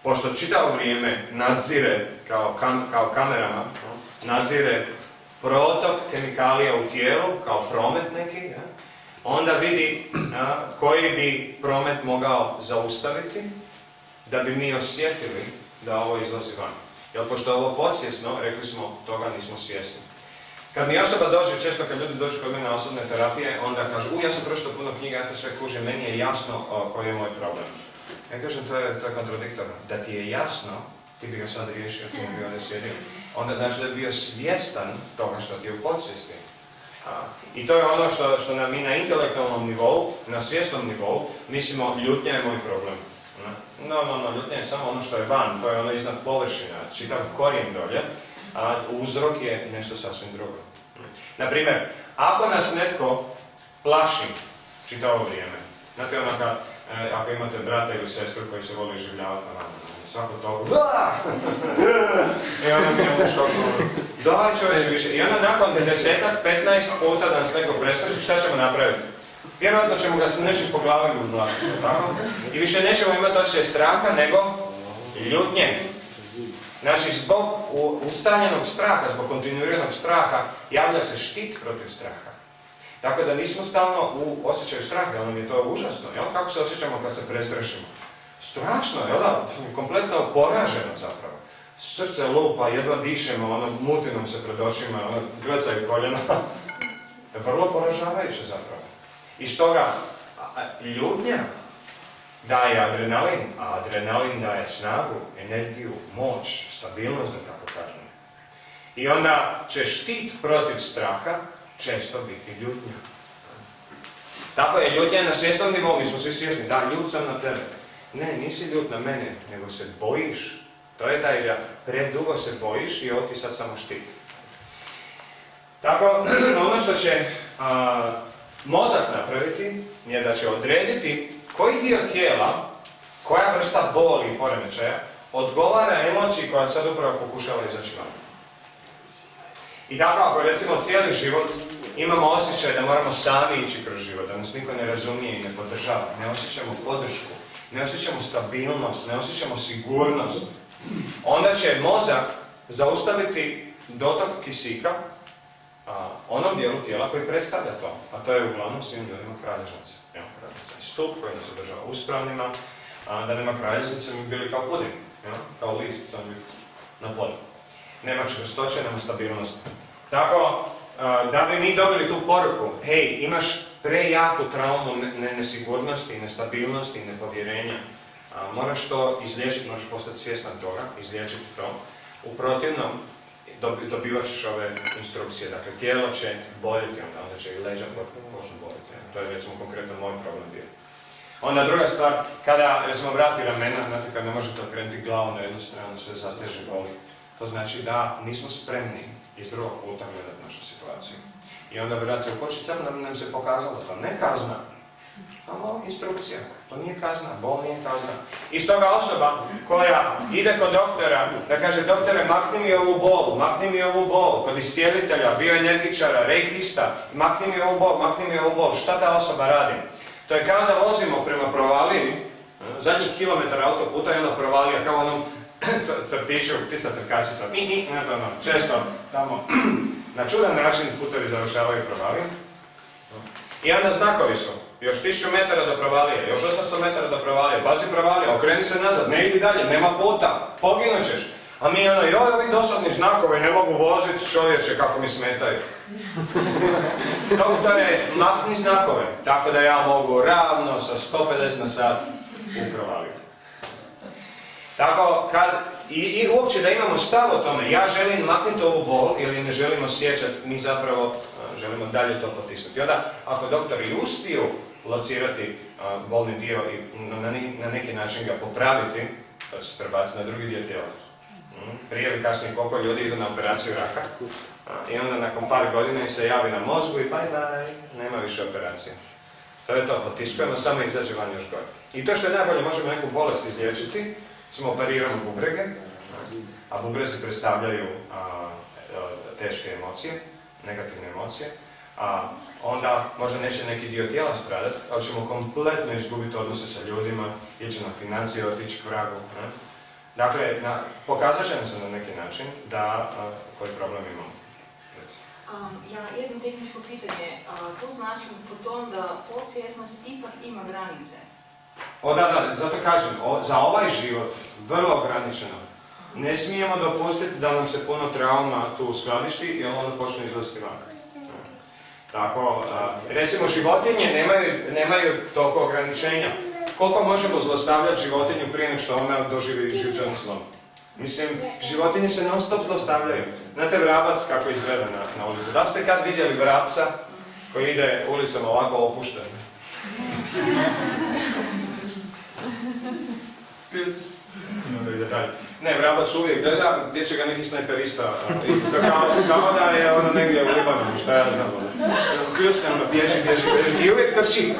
S4: pošto čitavo vrijeme nadzire, kao kamerama, nadzire protok kemikalija u tijelu, kao promet neki, onda vidi koji bi promet mogao zaustaviti da bi mi osjetili da ovo izlazi van. Jer pošto je ovo podsvjesno, rekli smo, toga nismo svjesni. Kad mi osoba dođe, često kad ljudi dođu kod mene na osobne terapije, onda kažu: ja sam pročitao puno knjiga, ja to sve kužim, meni je jasno koji je moj problem. Ja kažem, to je kontradiktorno. Da ti je jasno, ti bi ga sad riješio, ti bi ovdje sjedio. Onda znači da bi bio svjestan toga što ti je u podsvijesti. I to je ono što nam mi na intelektualnom nivou, na svjesnom nivou, mislimo, ljutnja je moj problem. No, ljutnja je samo ono što je van, to je ono iznad površina, čitav korijen dolje, a uzrok je nešto sasvim drugo. Naprimjer, ako nas netko plaši čitavo vrijeme, znate ono ako imate brata ili sestru koji se voli življavati na vama, svako toliko i onda mi je u šoku, daj čovječe više. I onda nakon 10-15 puta da nas neko prestraši, šta ćemo napraviti? Vjerojatno ćemo ga snešiti po glavi u glavu, tako? I više nećemo imati osjećaj straha, nego ljutnje. Znači, zbog ustaljenog straha, zbog kontinuiranog straha, javlja se štit protiv straha. Tako da nismo stalno u osjećaju straha, jer nam je to užasno. Jel? Kako se osjećamo kad se prestrašimo? Strašno, jel da? Kompletno poraženo zapravo. Srce lupa, jedva dišemo, muti nam se pred očima, glecaju koljena. Vrlo poražavajuće zapravo. I stoga, ljutnja daje adrenalin, a adrenalin daje snagu, energiju, moć, stabilnost, da tako kažem. I onda će štit protiv straha često biti ljutnja. Tako je, ljutnja na svjesnom nivou, mi smo svi svjesni, da, ljut sam na tebe. Ne, nisi ljut na mene, nego se bojiš. To je taj da predugo se bojiš i ovo ti sad samo štit. Tako, ono što će mozak napraviti je da će odrediti koji dio tijela, koja vrsta boli i poremećaja odgovara emociji koja sad upravo pokušava izaći van. I tako, ako recimo cijeli život imamo osjećaj da moramo sami ići kroz život, da nas niko ne razumije i ne podržava, ne osjećamo podršku, ne osjećamo stabilnost, ne osjećamo sigurnost, onda će mozak zaustaviti dotok kisika onom dijelu tijela koji predstavlja to, a to je uglavnom svim ljudima kralježnice. Stup koji nas održava uspravnima,
S1: da nema kralježnice, mi bili kao pudin, kao list sam na polju. Nema čvrstoće, nema stabilnosti. Tako, da bi mi dobili tu poruku, hej, imaš prejaku traumu nesigurnosti, nestabilnosti, nepovjerenja, moraš to izliječiti, moraš postati svjestan toga, izliječiti to. U protivnom, dobivat ćeš ove instrukcije, dakle, tijelo će boljeti, onda će i leđa počnu boljeti. To je recimo konkretno moj problem bio. Onda druga stvar, kada recimo vrati ramena, znate kad ne možete okrenuti glavu na jednu stranu, sve zateže boli. To znači da nismo spremni iz drugog puta gledati našu situaciju. I onda vrat se u kočica, nam se pokazalo to. Ne kazna, samo instrukcija. To nije kazna, bol nije kazna. I stoga osoba koja ide kod doktora, da kaže, doktore, makni mi ovu bol, kod iscijelitelja, bioenergičara, reikista, makni mi ovu bol, šta ta osoba radi? To je kao da vozimo prema provaliji, zadnji kilometar autoputa je ona provalija, kao onom crtiću, ptica trkačica, često tamo, na čudan način putovi završavaju provaliju. I onda znakovi su, još 1000 metara do provalije, još 800 metara do provalije, pazi provalije, okreni se nazad, ne idi dalje, nema puta, poginut ćeš. A mi joj, ovi dosadni znakovi, ne mogu voziti, čovječe, kako mi smetaju. Doktore, makni znakove, tako da ja mogu ravno sa 150 na sat u provaliju. Tako, i uopće da imamo stav o tome, ja želim maknuti ovu bol ili ne želim osjećati, mi zapravo želimo dalje to potisnuti. Onda, ako doktori uspiju locirati bolni dio i na neki način ga popraviti, to će se prebaciti na drugi dio tijela. Prije ili kasnije koliko ljudi idu na operaciju raka i onda nakon par godina se javi na mozgu i bye, nema više operacije. To je to, potiskujemo, samo izađe van još gore. I to što je najbolje, možemo neku bolest izliječiti, smo operiramo bubrege, a bubrezi predstavljaju teške emocije, negativne emocije, onda možda neće neki dio tijela stradati, ali ćemo kompletno izgubiti odnose sa ljudima, ili će na financije otići k vragu. Dakle, pokazat će nam se na neki način da koji problem imamo.
S3: Ja, jedno tehničko pitanje, to znači po tom da podsvjesnost ipak ima granice?
S1: Da, zato kažem, za ovaj život, vrlo ograničeno, ne smijemo dopustiti da nam se puno trauma tu skladišti i onda počne izlaziti van. Tako, recimo životinje nemaju toliko ograničenja. Koliko možemo zlostavljati životinju prije nego što ona doživi živčani slom? Mislim, životinje se non stop zlostavljaju. Znate vrabac kako izgleda na ulici? Da ste kad vidjeli vrapca koji ide ulicom ovako opušten? Ne, vrabac uvijek gleda gdje će ga neki snajperista, kao da je ono negdje u Libanonu, šta ja znam. Ključne ono, bježi i uvijek trči.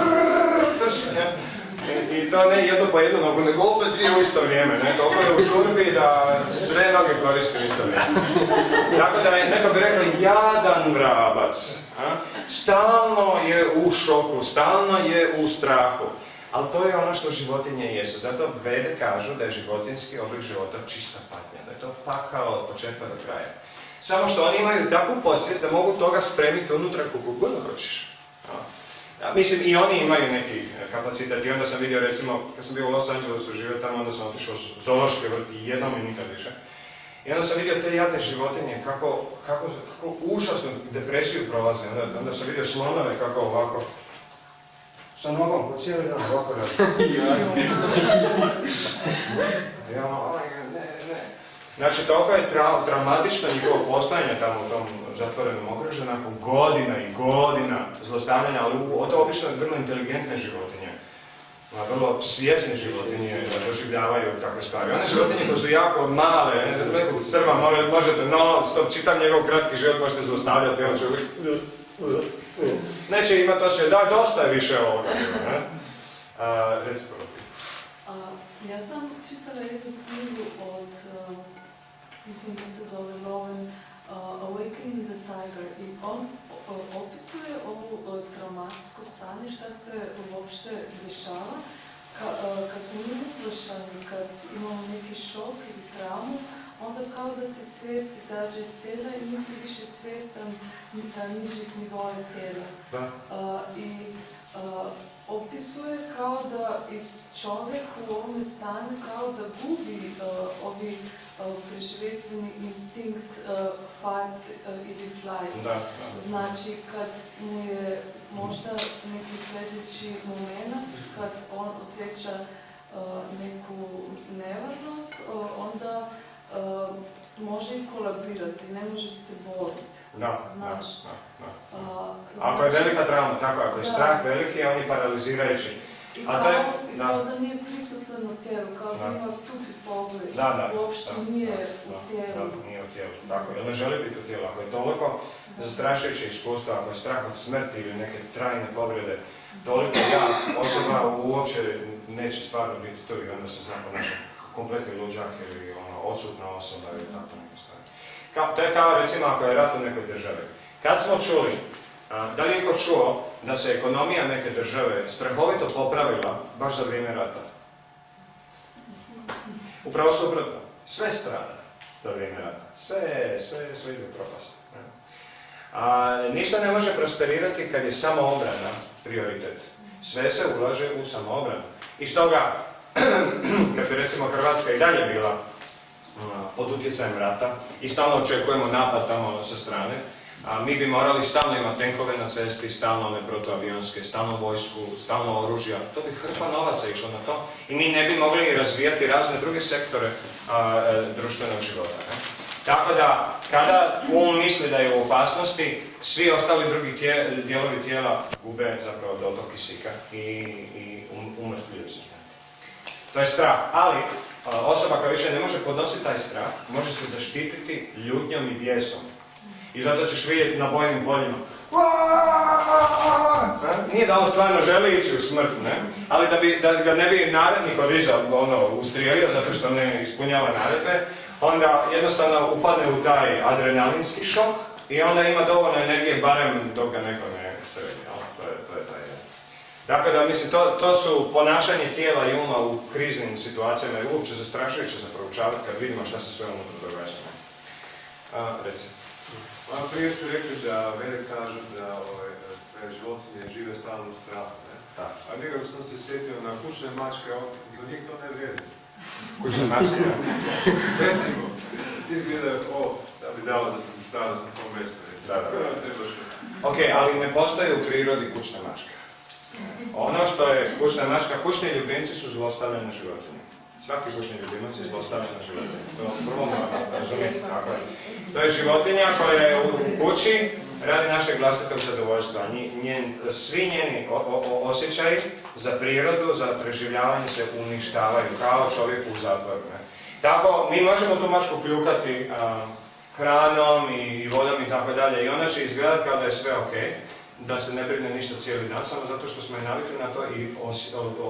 S1: I to ne jedno po jednu nogu, nego opet dvije u isto vrijeme, ne? Toliko je u žurbi da sve noge koriste u isto vrijeme. Tako da neko bi rekao, jadan vrabac, stalno je u šoku, stalno je u strahu. Ali to je ono što životinje jesu. Zato Vede kažu da je životinski oblik života čista patnja, da je to pakao od početka do kraja. Samo što oni imaju takvu podsvijest da mogu toga spremiti unutra koliko god hoćeš. Mislim, i oni imaju neki kapacitet. I onda sam vidio, recimo, kad sam bio u Los Angelesu živio tamo, onda sam otišao u zoološki vrt i jednom i nikad više. I onda sam vidio te jadne životinje, kako užasnu depresiju prolaze. Onda sam vidio slonove kako ovako, sa nogom, po cijeli dan ovako radi. Znači, toliko je traumatično njihovo postojanje tamo u tom zatvorenom okružju, nakon godina i godina zlostavljanja, ali to obično vrlo inteligentne životinje, vrlo svjesne životinje doživljavaju takve stvari. One životinje koje su jako male, nekog crva, možete, čitam njegov kratki život, možete zlostavljati, on će uvijek... Neće imati osjećaj, da, dosta je više ovoga. Reci prvo.
S5: Ja sam čitala jednu knjigu od, mislim da se zove Rowan, Awakening the Tiger, i on opisuje ovu traumatsko stanje, šta se uopšte dešava kad smo uplašani, kad imamo neki šok ili traumu, onda kao da ti svijest izađe iz tijela i nisi više svjestan nižih nivoa tijela. I opisuje kao da i čovjek u ovome stanju kao da gubi ovi preživetveni instinkt fight ili flight.
S4: Da.
S5: Znači, kad mu je možda neki sljedeći moment, kad on osjeća neku nevarnost, onda može i kolabirati, ne može se boriti. Znaš?
S4: Ako je velika trauma, tako, ako je strah veliki, on je paralizirajući.
S5: I kao da nije prisutan u tijelu, kao da ima tupi pogled, uopšte nije u tijelu.
S4: Nije u tijelu, tako, jer ne želi biti u tijelu. Ako je toliko zastrašujuće iskustvo, ako je strah od smrti ili neke trajne povrede, toliko osoba uopće neće stvarno biti tu i onda se zna ponašati kompletni luđak ili odsutna osoba ili tako neke stvari. To je kao recimo ako je rat u nekoj državi. Kad smo čuli, da li je iko čuo da se ekonomija neke države strahovito popravila baš za vrijeme rata? Upravo suprotno. Sve strada za vrijeme rata. Sve ide u propast. Ništa ne može prosperirati kad je samoobrana prioritet. Sve se ulaže u samoobranu. I stoga, kad bi recimo Hrvatska i dalje bila pod utjecajem rata i stalno očekujemo napad tamo sa strane, mi bi morali stalno imati tenkove na cesti, stalno one protuavionske, stalno vojsku, stalno oružja. To bi hrpa novaca išlo na to i mi ne bi mogli razvijati razne druge sektore društvenog života. Ne? Tako da, kada misli da je u opasnosti, svi ostali drugi dijelovi tijela gube zapravo dotok kisika i umrtvljuju se. To je strah, ali osoba koja više ne može podnositi taj strah, može se zaštititi ljutnjom i bijesom. I zato ćeš vidjeti na bojnim poljima. Nije da on stvarno želi ići u smrt, ne? Ali da ga ne bi narednik ustrijelio zato što ne ispunjava naredbe, onda jednostavno upadne u taj adrenalinski šok i onda ima dovoljno energije barem dok ga neko ne sredi. To je taj. Dakle, da mislim, to su ponašanje tijela i uma u kriznim situacijama i uopće zastrašujuće za proučavati kad vidimo šta se sve unutra događa. Reci.
S9: Prije ste rekli da mene kažu da sve životinje žive stalno u strahu. A nekako sam se sjetio na kućne mačke, do njih to ne vrijedi.
S4: Kućne mačke, ja?
S9: Recimo, izgledaju, da bi dao da sam pravo sam to mjesto.
S4: Ok, ali ne postoji u prirodi kućne mačke. Ono što je kućna mačka, kućni ljubimci su zlostavljene životinje. Svaki kućni ljubimac je zlostavljena životinja. To prvo moramo razumjeti. To je životinja koja je u kući radi našeg vlastitog zadovoljstva. Svi njeni osjećaji za prirodu, za preživljavanje se uništavaju, kao čovjeku u zatvoru. Tako, mi možemo tu mačku kljukati hranom i vodom i tako dalje i ona će izgledati kao da je sve ok, da se ne brine ništa cijeli dan, samo zato što smo je navikli na to i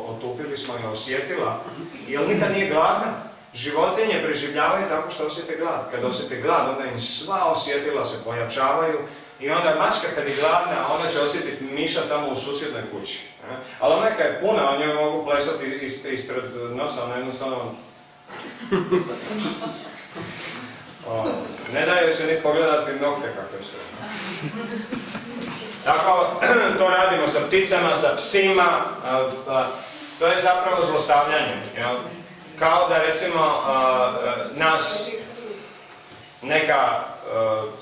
S4: otupili smo je, osjetila, jer nikad nije gladna. Životinje preživljavaju tako što osjete glad. Kad osjete glad, onda im sva osjetila se pojačavaju i onda mačka kad je gladna, ona će osjetiti miša tamo u susjednoj kući. Ali ona kad je puna, on joj mogu plesati ispred nosa, ona jednostavno... Ne daju se ni pogledati nokte kakve su. Tako, to radimo sa pticama, sa psima, to je zapravo zlostavljanje. Kao da recimo nas neka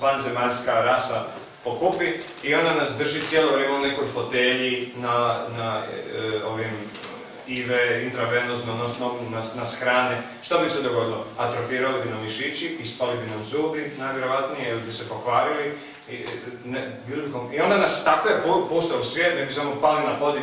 S4: vanzemaljska rasa pokupi i ona nas drži cijelo vrijeme u nekoj fotelji na ovim IV, intravenozno, nas hrane. Što bi se dogodilo? Atrofirali bi nam mišići, ispali bi nam zubi, najvjerovatnije, ili bi se pokvarili. I onda nas tako je pusta u svijet, da bi samo pali na pod i...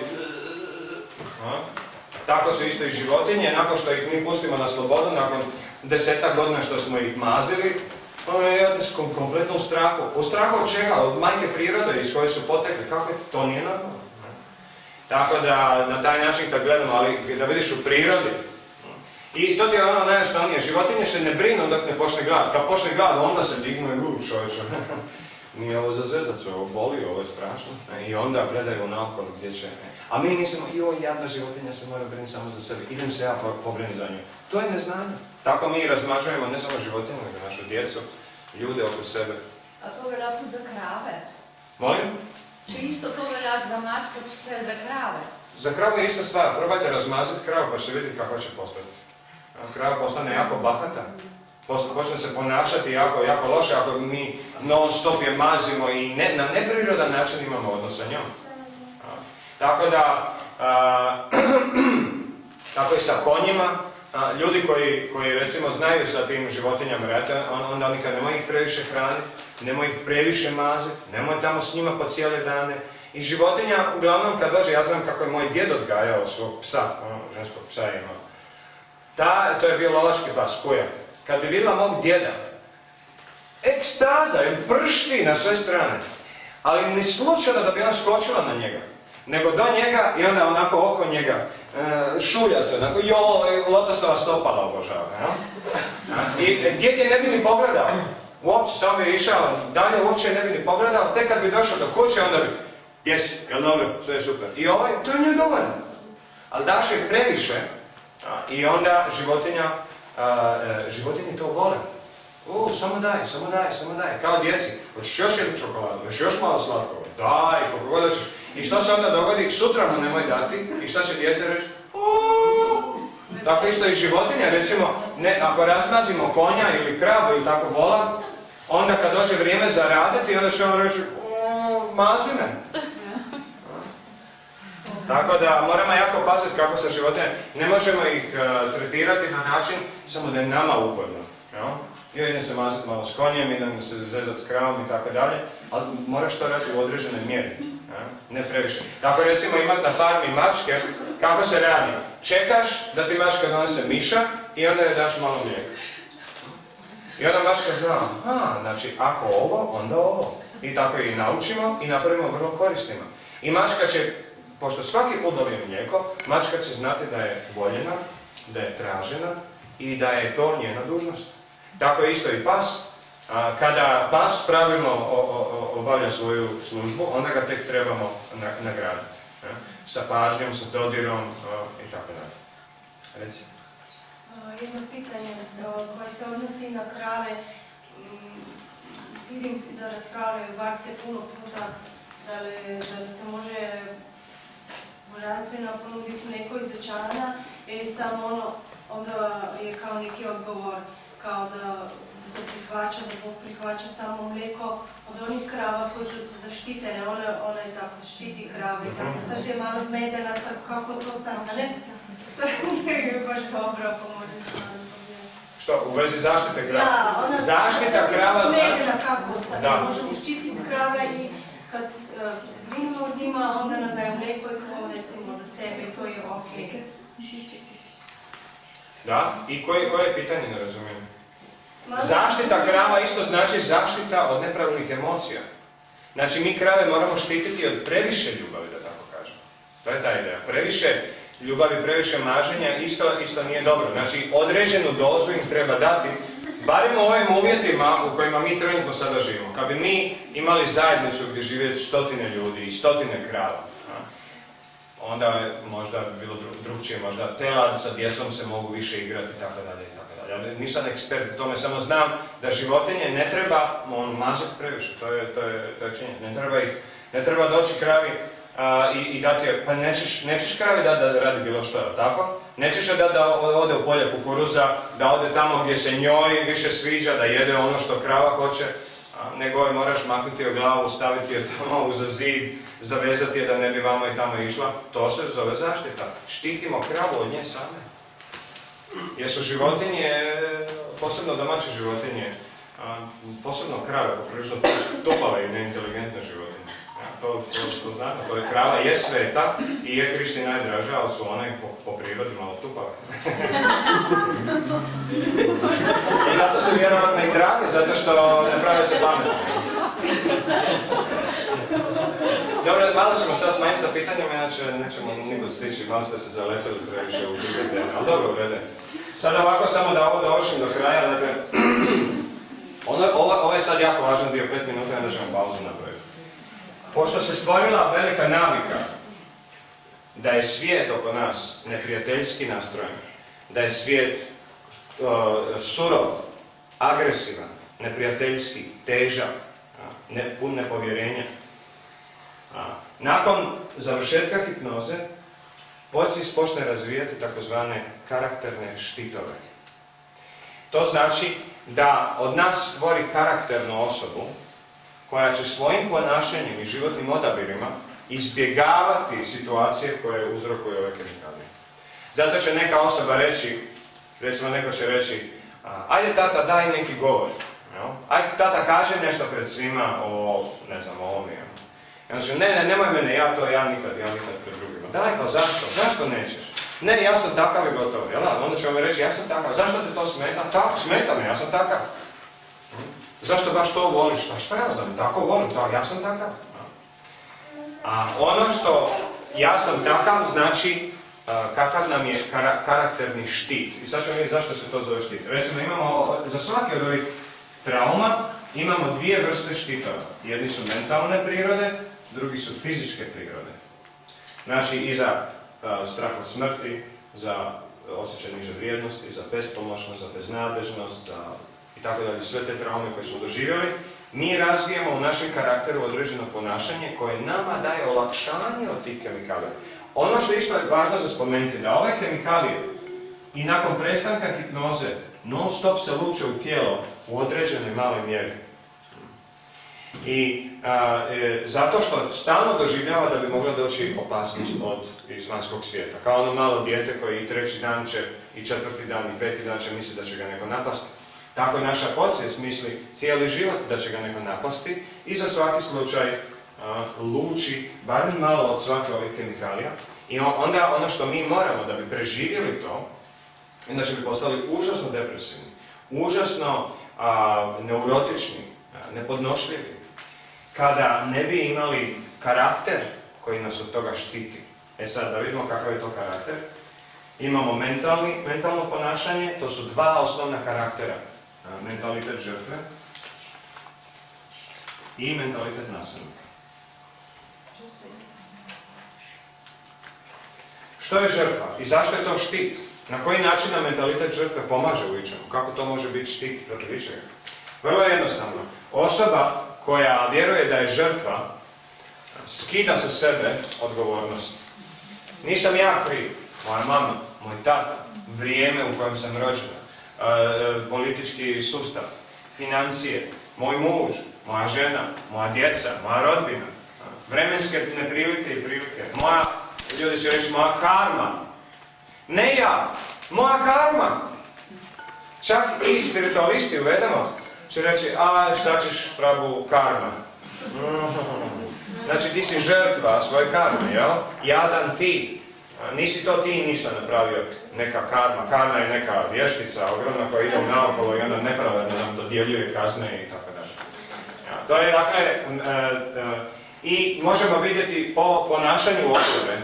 S4: Tako su isto i životinje, nakon što ih mi pustimo na slobodu, nakon 10 godina što smo ih mazili, ono je kompletno u strahu. U strahu od čega? Od majke prirode iz koje su potekli. Kako je? To nije normalno. Tako da na taj način kad gledamo, ali da vidiš u prirodi. I to ti je ono najosnovnije. Životinje se ne brinu dok ne počne glad. Kad počne glad, onda se dignu i čovječe. Nije ovo za zezac, ovo boli, ovo je strašno. I onda gledaju naokolo gdje će... A mi mislimo, jadna životinja se mora brinuti samo za sebe. Idem se ja pobrinuti za nju. To je neznanje. Tako mi razmažujemo ne samo životinju, nego našu djecu, ljude oko sebe.
S10: A to vjerojatno za krave.
S4: Molim?
S10: Če isto to velja za mačke, za krave?
S4: Za kravu je ista stvar, probajte razmazati kravu pa ćete vidjeti kako će postati. Krava postane jako bahata, počne se ponašati jako loše ako mi non stop je mazimo i na neprirodan način imamo odnos sa njom. Tako da, tako i sa konjima, ljudi koji recimo znaju sa tim životinjama raditi, onda oni kad nemoj ih previše hraniti, nemoj ih previše maziti, nemoj tamo s njima po cijele dane. I životinja, uglavnom kad dođe, ja znam kako je moj djed odgajao svog psa, ženskog psa je imao. To je bio lovački pas, kuja. Kad bi vidjela mog djeda, ekstaza, pršti na sve strane. Ali ni slučajno da bi ona skočila na njega, nego do njega i onda onako oko njega šulja se, onako joj, lotosova stopala obožava. I djed je ne bi ni pogledao, uopće, samo bi išao dalje, uopće ne bi ni pogledao, tek kad bi došao do kuće, onda bi, jesi, jel dobro, sve je super. I to je njoj dovoljno. Ali daš je previše i onda životinje to vole. Samo daj, kao djeci, hoćeš još jednu čokoladu, hoćeš još malo slatko, daj, koliko god hoćeš. I što se onda dogodi, sutra mu nemoj dati i šta će dijete reći? Tako isto i životinja, recimo, ako razmazimo konja ili kravu ili tako vola, onda kad dođe vrijeme za raditi, onda će on reći, mazi me. Tako da moramo jako paziti kako se životinje, ne možemo ih tretirati na način samo da je nama ugodno. Ja idem se mazati malo s konjem, idem se zezati s kravom i tako dalje, ali moraš to raditi u određenoj mjeri, ne previše. Tako recimo imati na farmi mačke, kako se radi? Čekaš da ti mačka donese miša i onda joj daš malo mlijeka. I onda mačka zna, znači ako ovo, onda ovo. I tako i naučimo i napravimo vrlo korisnima. I mačka će, pošto svaki put dobije mlijeko, mačka će znati da je voljena, da je tražena i da je to njena dužnost. Tako je isto i pas. Kada pas pravilno obavlja svoju službu, onda ga tek trebamo nagraditi. Sa pažnjom, sa dodirom i tako dalje. Reci.
S10: Jedno pitanje koje se odnosi na krave. Vidim da raspravljaju bakte puno puta da li se može božanstveno ponuditi neko iz dućana ili samo onda je kao neki odgovor kao da se prihvaća, da Bog prihvaća samo mlijeko od onih krava koje su zaštitene, ona je tako štiti krave i tako. Sad je malo zmedena, sad kako to sam, ne? Sad je baš dobro ako možete malo povijeti.
S4: Što, u vezi zaštite krava?
S10: Da, ona
S4: zaštita krava znači...
S10: Zmedena kako sad, možemo štititi krave i kad se brinimo od njima, onda nam daje mlijeko i to recimo za sebe i to je okej.
S4: Da, i koje je pitanje, ne razumijem? Zaštita krava isto znači zaštita od nepravilnih emocija. Znači mi krave moramo štititi od previše ljubavi, da tako kažem. To je ta ideja. Previše ljubavi, previše maženja isto nije dobro. Znači određenu dozu im treba dati, barem u ovim uvjetima u kojima mi trenutno sada živimo. Kad bi mi imali zajednicu gdje žive stotine ljudi i stotine krava, onda je možda bilo drugčije, možda telad sa djecom se mogu više igrati i tako dalje. Ja nisam ekspert u tome, samo znam da životinje ne treba mazati previše, to je činjenica. Ne treba doći kravi i dati joj, pa nećeš kravi dati da radi bilo što, tako? Nećeš joj dati da ode u polje kukuruza, da ode tamo gdje se njoj više sviđa, da jede ono što krava hoće, nego joj moraš maknuti joj glavu, staviti joj tamo uza zid, zavezati je da ne bi vamo i tamo išla. To se zove zaštita. Štitimo kravu od nje same. Jer su životinje, posebno domaće životinje, posebno krave, poprilično tupave i neinteligentne životinje. To znate, to je krava je sveta i je Krišti najdraža, ali su one po prirodi malo tupave. I zato su vjerovatno i drage, zato što ne prave se pametno. Dobro, malo ćemo sad smanjiti sa pitanjem, inače nećemo nikud stići, malo ste se zaletili previše u druge teme, ali dobro urede. Sad ovako, samo da ovo dovršim do kraja, dakle, ovo je sad jako važan dio, 5 minuta, onda ćemo pauzu napraviti. Pošto se stvorila velika navika da je svijet oko nas neprijateljski nastrojen, da je svijet surov, agresivan, neprijateljski, težak, pun nepovjerenja. Nakon završetka hipnoze, podsvijest počne razvijati takozvane karakterne štitove. To znači da od nas stvori karakternu osobu koja će svojim ponašanjem i životnim odabirima izbjegavati situacije koje uzrokuju ove kemikalije. Zato će neka osoba reći, recimo neko će reći, ajde tata daj neki govor, ajde tata kaže nešto pred svima o, ne znam, o ovom i ono. I onda će, ne, nemoj mene, ja nikad pred drugima. Daj, pa zašto nećeš? Ne, ja sam takav i gotovo, jel da? Onda će vam reći, ja sam takav, zašto te to smeta? Tako, smeta me, ja sam takav. Zašto baš to voliš? Šta ja znam, tako volim, tako, ja sam takav. A ono što ja sam takav znači kakav nam je karakterni štit. I sad ćemo vidjeti zašto se to zove štit. Recimo imamo, za svaki od ovih trauma imamo dvije vrste štitova. Jedni su mentalne prirode, drugi su fizičke prirode. Znači i za strah od smrti, za osjećaj niže vrijednosti, za bespomoćnost, za beznadežnost, za i tako dalje, sve te traume koje smo doživjeli, mi razvijemo u našem karakteru određeno ponašanje koje nama daje olakšanje od tih kemikalija. Ono što isto je važno za spomenuti, da ove kemikalije i nakon prestanka hipnoze non stop se luče u tijelo u određenoj maloj mjeri. I zato što stalno doživljava da bi mogla doći opasnost iz vanjskog svijeta. Kao ono malo dijete koje i treći dan će, i četvrti dan, i peti dan će misli da će ga neko napasti. Tako i naša podsvijest misli cijeli život da će ga neko napasti i za svaki slučaj luči barem malo od svake ovih kemikalija. I onda ono što mi moramo da bi preživjeli to, inače bi postali užasno depresivni, užasno neurotični, nepodnošljivi, kada ne bi imali karakter koji nas od toga štiti. E sad, da vidimo kakav je to karakter. Imamo mentalno ponašanje, to su dva osnovna karaktera. Mentalitet žrtve i mentalitet nasilnika. Što je žrtva i zašto je to štit? Na koji način nam mentalitet žrtve pomaže u ičemu? Kako to može biti štit protiv ičega? Vrlo jednostavno. Osoba koja vjeruje da je žrtva skida sa sebe odgovornost. Nisam ja kriv, moja mama, moj tata, vrijeme u kojem sam rođena, politički sustav, financije, moj muž, moja žena, moja djeca, moja rodbina, vremenske neprilike i prilike, ljudi će reći moja karma. Ne ja, moja karma. Čak i spiritualisti uvedemo će reći, šta ćeš pravu karma. Znači ti si žrtva svoje karme, jel? Jadan ti. Nisi to ti ništa napravio, neka karma. Karma je neka vještica ogromna koja ide naokolo i onda nepravedno nam dodjeljuje kazne i tako dalje. To je dakle, i možemo vidjeti po ponašanju osobe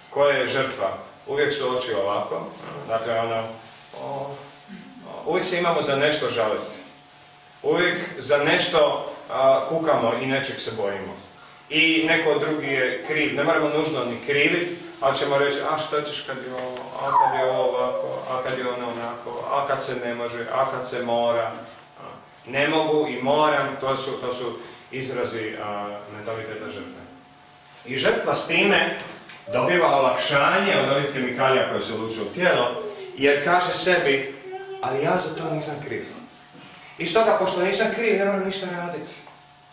S4: koje je žrtva. Uvijek su oči ovako, dakle uvijek se imamo za nešto žaliti. Uvijek za nešto kukamo i nečeg se bojimo. I neko drugi je kriv, ne moramo nužno ni kriviti, ali ćemo reći, što ćeš kad je ovo, kad je ovo ovako, kad je ono onako, kad se ne može, kad se mora. Ne mogu i moram, to su izrazi mentaliteta žrtve. I žrtva s time dobiva olakšanje od ovih kemikalija koje se luče u tijelo, jer kaže sebi, ali ja za to nisam kriv. I stoga, pošto nisam kriv, ne moram ništa raditi.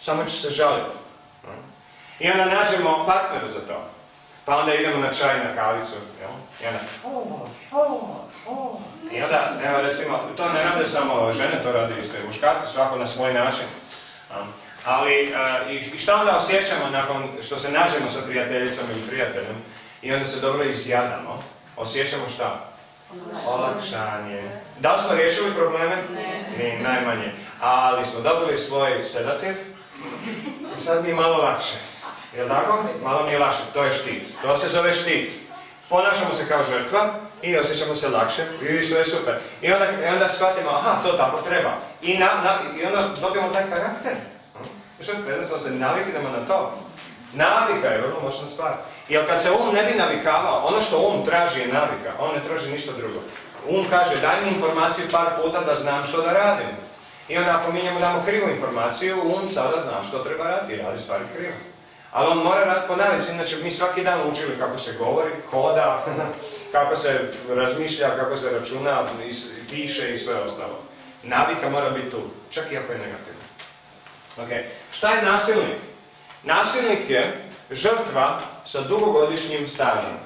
S4: Samo ću se žaliti. I onda nađemo partnera za to. Pa onda idemo na čaj, na kavicu. I onda, I onda, evo recimo, to ne rade samo žene, to rade isto i muškarci, svako na svoj način. Ali, i šta onda osjećamo nakon što se nađemo sa prijateljicom ili prijateljem i onda se dobro izjadamo? Osjećamo šta? Olakšanje. Da li smo riješili probleme? Ne. Najmanje. Ali smo dobili svoj sedativ i sad mi je malo lakše. Jel' tako? Malo mi je lakše. To je štit. To se zove štit. Ponašamo se kao žrtva i osjećamo se lakše i sve je super. I onda shvatimo, to tako treba. I onda dobijemo taj karakter. Jednostavno se naviknemo na to. Navika je vrlo moćna stvar. Jer kad se ne bi navikavao, ono što traži je navika, on ne traži ništa drugo. Kaže, daj mi informaciju par puta da znam što da radim. I onda ako mi njemu damo krivu informaciju, sada zna što treba raditi i radi stvari krivo. Ali on mora raditi po navici, inače mi svaki dan učili kako se govori, hoda, kako se razmišlja, kako se računa, piše i sve ostalo. Navika mora biti tu, čak i ako je negativna. Okay. Šta je nasilnik? Nasilnik je žrtva sa dugogodišnjim stažom.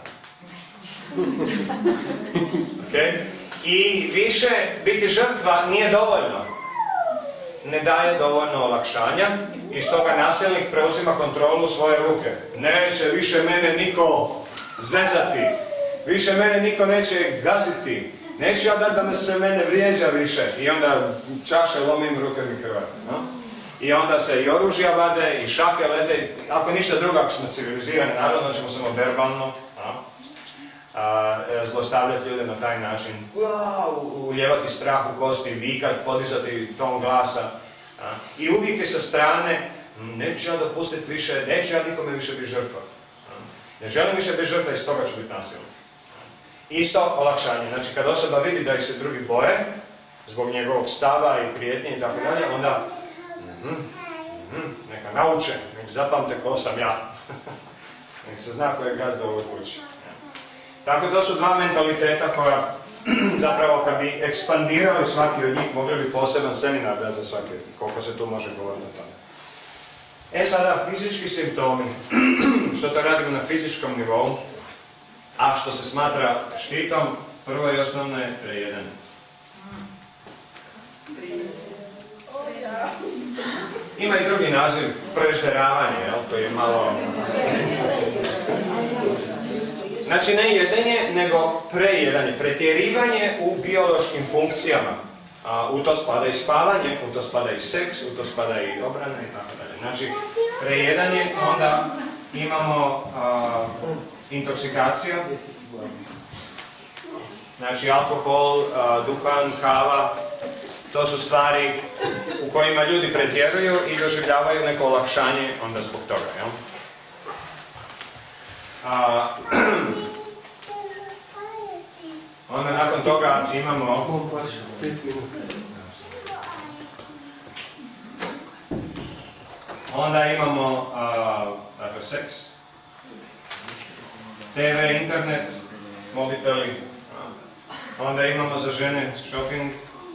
S4: Okay. I više biti žrtva nije dovoljno. Ne daje dovoljno olakšanja i stoga nasilnik preuzima kontrolu u svoje ruke. Neće više mene niko zezati, više mene niko neće gaziti, neću ja dati da se mene vrijeđa više. I onda čaše lomim, ruke mi krvate. No? I onda se i oružja vade, i šake lete, ako ništa drugo, ako smo civilizirani narod, onda ćemo samo verbalno zlostavljati ljude na taj način, uljevati strah u kosti, vikati, podizati ton glasa. I uvijek je sa strane, neću ja dopustiti više, neću ja nikome više biti žrtva. Ne želim više biti žrtva i stoga ću biti nasilnik. Isto olakšanje, znači kad osoba vidi da ih se drugi boje, zbog njegovog stava i prijetnje i tako dalje, onda neka nauče, nek zapamte ko sam ja. Nek se zna ko je gazda u ovoj kući. Tako to su dva mentaliteta koja zapravo kad bi ekspandirali svaki od njih, mogli bi poseban seminar dati za svaki od njih, koliko se tu može govoriti o tome. E sada, fizički simptomi, što to radimo na fizičkom nivou, a što se smatra štitom, prvo i osnovno je prejedanje. Ima i drugi naziv, prežderavanje, to je malo... Znači ne jedenje, nego prejedanje, pretjerivanje u biološkim funkcijama. U to spada i spavanje, u to spada i seks, u to spada i obrana i tako dalje. Znači prejedanje, onda imamo intoksikacija, znači alkohol, duhan, kava, to su stvari u kojima ljudi pretjeruju i doživljavaju neko olakšanje onda zbog toga. Jel? Onda nakon toga imamo dakle, seks, TV, internet, mobiteli, onda imamo za žene shopping,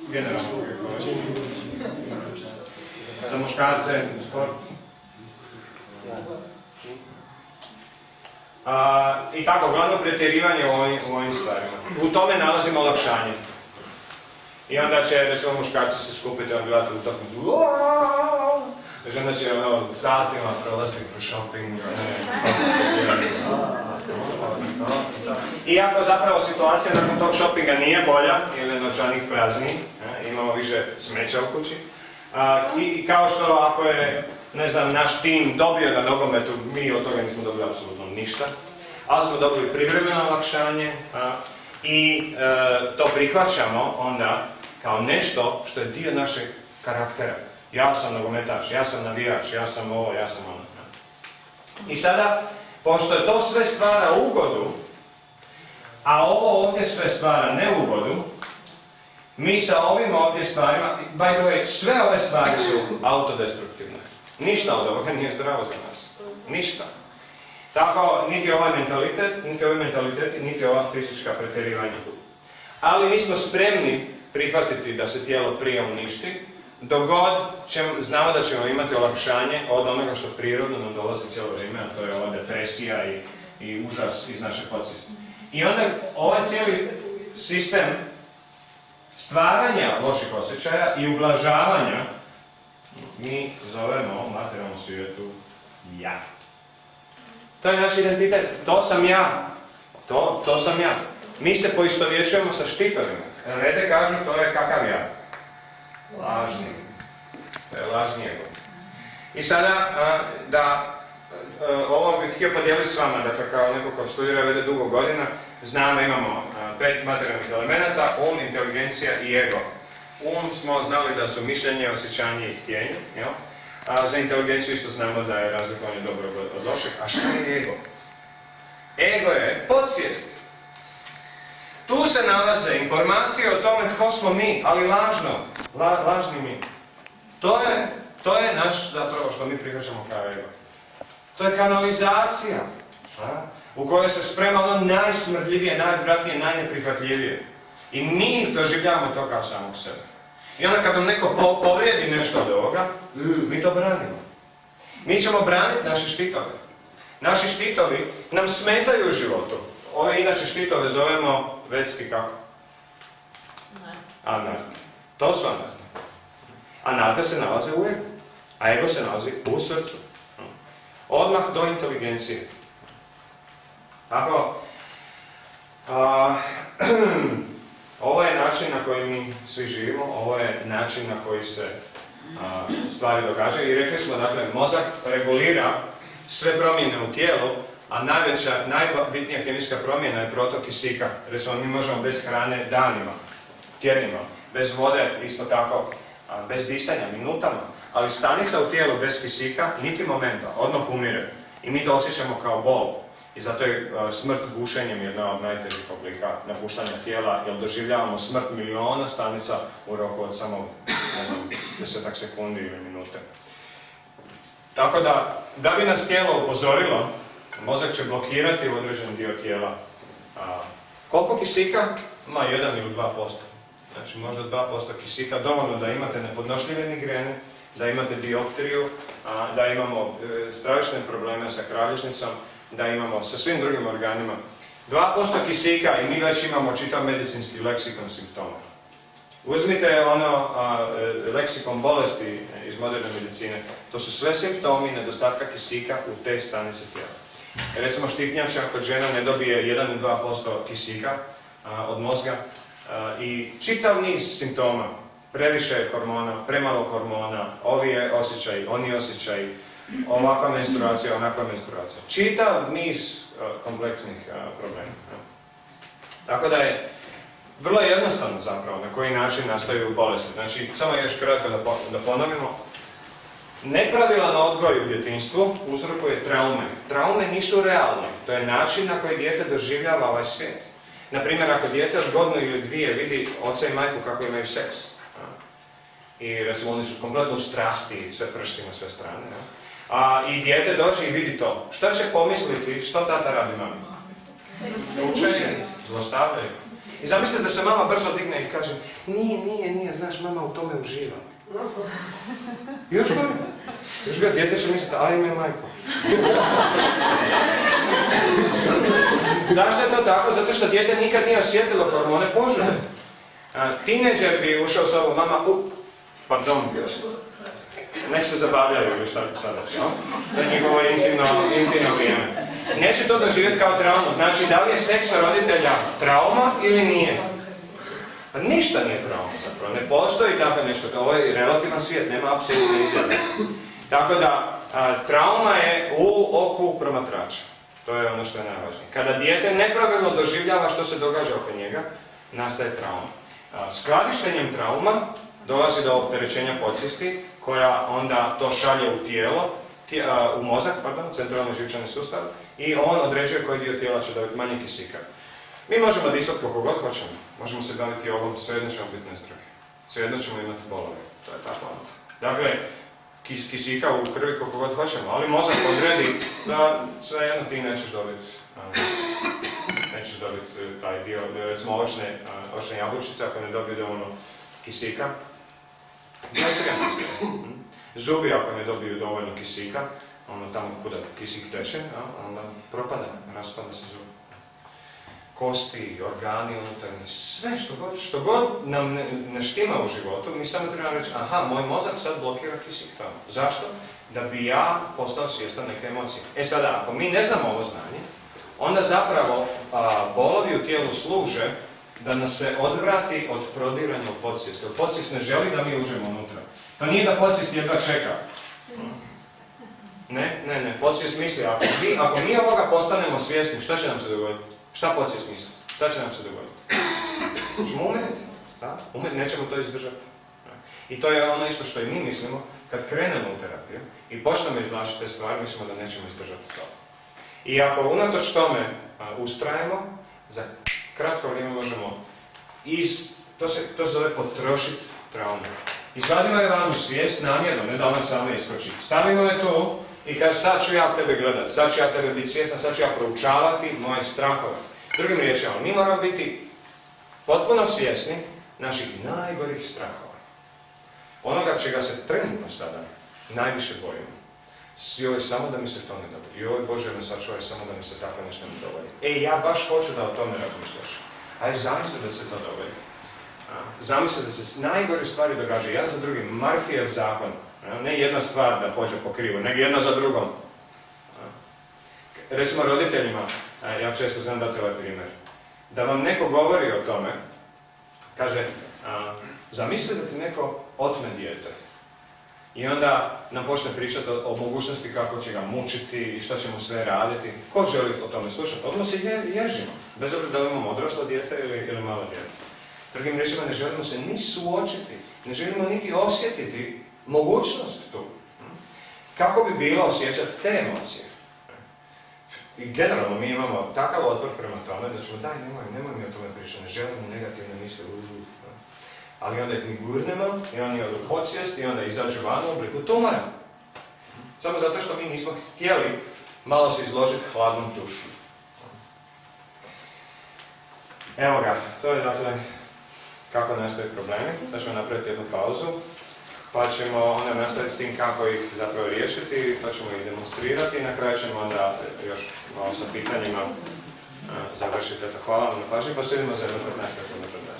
S4: generalno, za muškarce, sport. I tako, glavno pretjerivanje u ovim stvarima. U tome nalazimo olakšanje. I onda će, recimo, muškarci se skupiti, on gledati utakmicu. Žena će satima prolaziti kroz shopping. Iako zapravo situacija nakon tog shoppinga nije bolja, ili novčanik prazniji, imamo više smeća u kući. I kao što ako je, ne znam, naš tim dobio na nogometu, mi od toga nismo dobili apsolutno ništa, ali smo dobili privremeno olakšanje i to prihvaćamo onda kao nešto što je dio našeg karaktera. Ja sam nogometaš, ja sam navijač, ja sam ovo, ja sam ono. I sada, pošto je to sve stvara ugodu, a ovo ovdje sve stvara neugodu, mi sa ovim ovdje stvarima, by the way, sve ove stvari su autodestruktivne. Ništa od ovoga nije zdravo za nas. Ništa. Tako, niti ovaj mentalitet, niti ova fizička pretjerivanja. Ali mi smo spremni prihvatiti da se tijelo prije uništi, dok god znamo da ćemo imati olakšanje od onoga što prirodno nam dolazi cijelo vrijeme, a to je ova depresija i užas iz naše podsvijesti. I onda ovaj cijeli sistem stvaranja loših osjećaja i ublažavanja mi zovemo u materijalnom svijetu ja. To je naš identitet, to sam ja. To sam ja. Mi se poistovjećujemo sa štitorima. Rede kažu to je kakav ja. Lažni. To je lažni ego. I sada, ovo bih htio podijeliti s vama, dakle kao neko ko studira vede dugo godina, znamo imamo 5 materijalnih elemenata, inteligencija i ego. Smo znali da su mišljenje, osjećanje i htjenje, jel? Za inteligenciju isto znamo da je razlikovanje dobrog od lošeg. A šta je ego? Ego je podsvijest. Tu se nalaze informacije o tome tko smo mi, ali lažni mi. To je naš zapravo što mi prihvaćamo kao ego. To je kanalizacija u kojoj se sprema ono najsmrdljivije, najodvratnije, najneprihvatljivije. I mi doživljavamo to kao samog sebe. I onda kad nam neko povrijedi nešto od ovoga, mi to branimo. Mi ćemo braniti naše štitove. Naši štitovi nam smetaju u životu. Ove inače štitove zovemo vetski kako? Anartne. To su anartne. Anartne se nalaze u egu, a ego se nalazi u srcu. Odmah do inteligencije. Tako, ovo je način na koji mi svi živimo, ovo je način na koji se stvari događaju i rekli smo, dakle, mozak regulira sve promjene u tijelu, a najbitnija kemijska promjena je protok kisika. Recimo, mi možemo bez hrane danima, tjednima, bez vode isto tako, bez disanja, minutama, ali stanica u tijelu bez kisika niti momenta, odmah umire. I mi to osjećamo kao bol. I zato je smrt gušenjem jedna od najtežih oblika napuštanja tijela, jer doživljavamo smrt miliona stanica u roku od samo, ne znam, 10 sekundi ili minute. Tako da bi nas tijelo upozorilo, mozak će blokirati određen dio tijela. Koliko kisika? Ma 1 ili 2%. Znači možda 2% kisika, dovoljno da imate nepodnošljive migrene, da imate dioptriju, da imamo stravične probleme sa kralježnicom, da imamo sa svim drugim organima. 2% kisika i mi već imamo čitav medicinski leksikon simptoma. Uzmite leksikon bolesti iz moderne medicine. To su sve simptomi nedostatka kisika u te stanice tijela. Recimo štitnjača kod žena ne dobije 1 ili 2% kisika od mozga i čitav niz simptoma. Previše hormona, premalo hormona, ovi osjećaji, oni osjećaji, ovakva menstruacija, onakva menstruacija. Čitav niz kompleksnih problema. Tako da je vrlo jednostavno zapravo na koji način nastaju bolesti. Znači, samo još kratko da ponovimo. Nepravilan odgoj u djetinjstvu uzrokuje traume. Traume nisu realne. To je način na koji dijete doživljava ovaj svijet. Naprimjer, ako dijete od godinu ili 2 vidi oca i majku kako imaju seks. I recimo oni su kompletno u strasti i sve pršti na sve strane. I dijete dođe i vidi to. Šta će pomisliti, što tata radi mami? Učenje, zlostavljaju. I zamislite da se mama brzo digne i kaže nije, znaš, mama u tome uživa. Još gore, dijete će misliti, ajme majko. Zašto je to tako? Zato što dijete nikad nije osjetilo hormone požude. Tineđer bi ušao s ovom, mama, pardon, nek se zabavljaju ili šta sada, to je njihovo intimno vrijeme. Neće to doživjeti kao traumu. Znači, da li je seks roditelja trauma ili nije? Pa ništa nije trauma zapravo, ne postoji tako nešto, ovo je relativan svijet, nema apsolutne izjave. Tako da, trauma je u oku promatrača. To je ono što je najvažnije. Kada dijete nepravilno doživljava što se događa oko njega, nastaje trauma. Skladištenjem trauma dolazi do opterećenja podsvijesti, koja onda to šalje u tijelo, u mozak, centralni živčani sustav, i on određuje koji dio tijela će dobiti manje kisika. Mi možemo disati koliko god hoćemo, možemo se baviti ovom, svejedno ćemo biti nezdravi. Svejedno ćemo imati bolove, to je tako onda. Dakle, kisika u krvi koliko god hoćemo, ali mozak odredi da svejedno ti nećeš dobiti taj dio, recimo očne jabučice, ako ne dobiju dovoljno kisika, zubi ako ne dobiju dovoljno kisika, onda tamo kuda kisik teče, onda propada, raspada se zub. Kosti, organi unutarnji, sve što god nam ne štima u životu, mi samo trebamo reći, aha, moj mozak sad blokira kisik tamo. Zašto? Da bi ja postao svjestan neke emocije. Sada, ako mi ne znamo ovo znanje, onda zapravo bolovi u tijelu služe da nas se odvrati od prodiranja u podsvijest. Jer podsvijest ne želi da mi uđemo unutra. To nije da podsvijest jedva čeka. Ne, podsvijest misli, ako mi ovoga postanemo svjesni, šta će nam se dogoditi? Šta podsvijest misli? Šta će nam se dogoditi? Ćemo umreti, nećemo to izdržati. I to je ono isto što i mi mislimo, kad krenemo u terapiju i počnemo izvlačiti te stvari, mislimo da nećemo izdržati to. I ako unatoč tome ustrajemo, za kratko vrijeme možemo to se zove potrošiti traumu. Izvadimo je van u svijest namjerno, ne da ona sama iskoči. Stavimo je tu i kaže sad ću ja tebe gledat, sad ću ja tebe biti svjesna, sad ću ja proučavati moje strahove. Drugim riječima, mi moramo biti potpuno svjesni naših najgorih strahova. Onoga čega se trenutno sada najviše bojimo. Joj, samo da mi se to ne dogodi. Joj, Bože, me sačuvaj, samo da mi se tako nešto ne dogodi. Ja baš hoću da o tome razmišljaš. Aj, zamisli da se to dogodi. Zamisli da se najgore stvari događaju, jedan za drugim. Murphyjev zakon. Ne jedna stvar da pođe po krivu, nego jedna za drugom. Recimo roditeljima, ja često znam dati ovaj primjer. Da vam neko govori o tome, kaže, zamisli da ti neko otme dijete. I onda nam počne pričati o mogućnosti kako će ga mučiti i šta će mu sve raditi. Ko želi o tome slušati? Odmah se ježimo. Bez obzira da li imamo odraslo dijete ili malo dijete. Drugim riječima, ne želimo se ni suočiti, ne želimo niti osjetiti mogućnost tu. Kako bi bilo osjećati te emocije? I generalno mi imamo takav otpor prema tome da ćemo nemoj mi o tome pričati, ne želimo negativne misle. Ali onda ih mi gurnemo i oni odu podsvijest i onda izađu van u obliku tumora. Samo zato što mi nismo htjeli malo se izložiti hladnom tušu. Evo ga, to je dakle kako nastaju problemi. Sad ćemo napraviti jednu pauzu, pa ćemo onda nastaviti s tim kako ih zapravo riješiti, pa ćemo ih demonstrirati i na kraju ćemo onda još malo sa pitanjima završiti. Hvala vam na pažnji, pa se vidimo za jedno 15 minuta.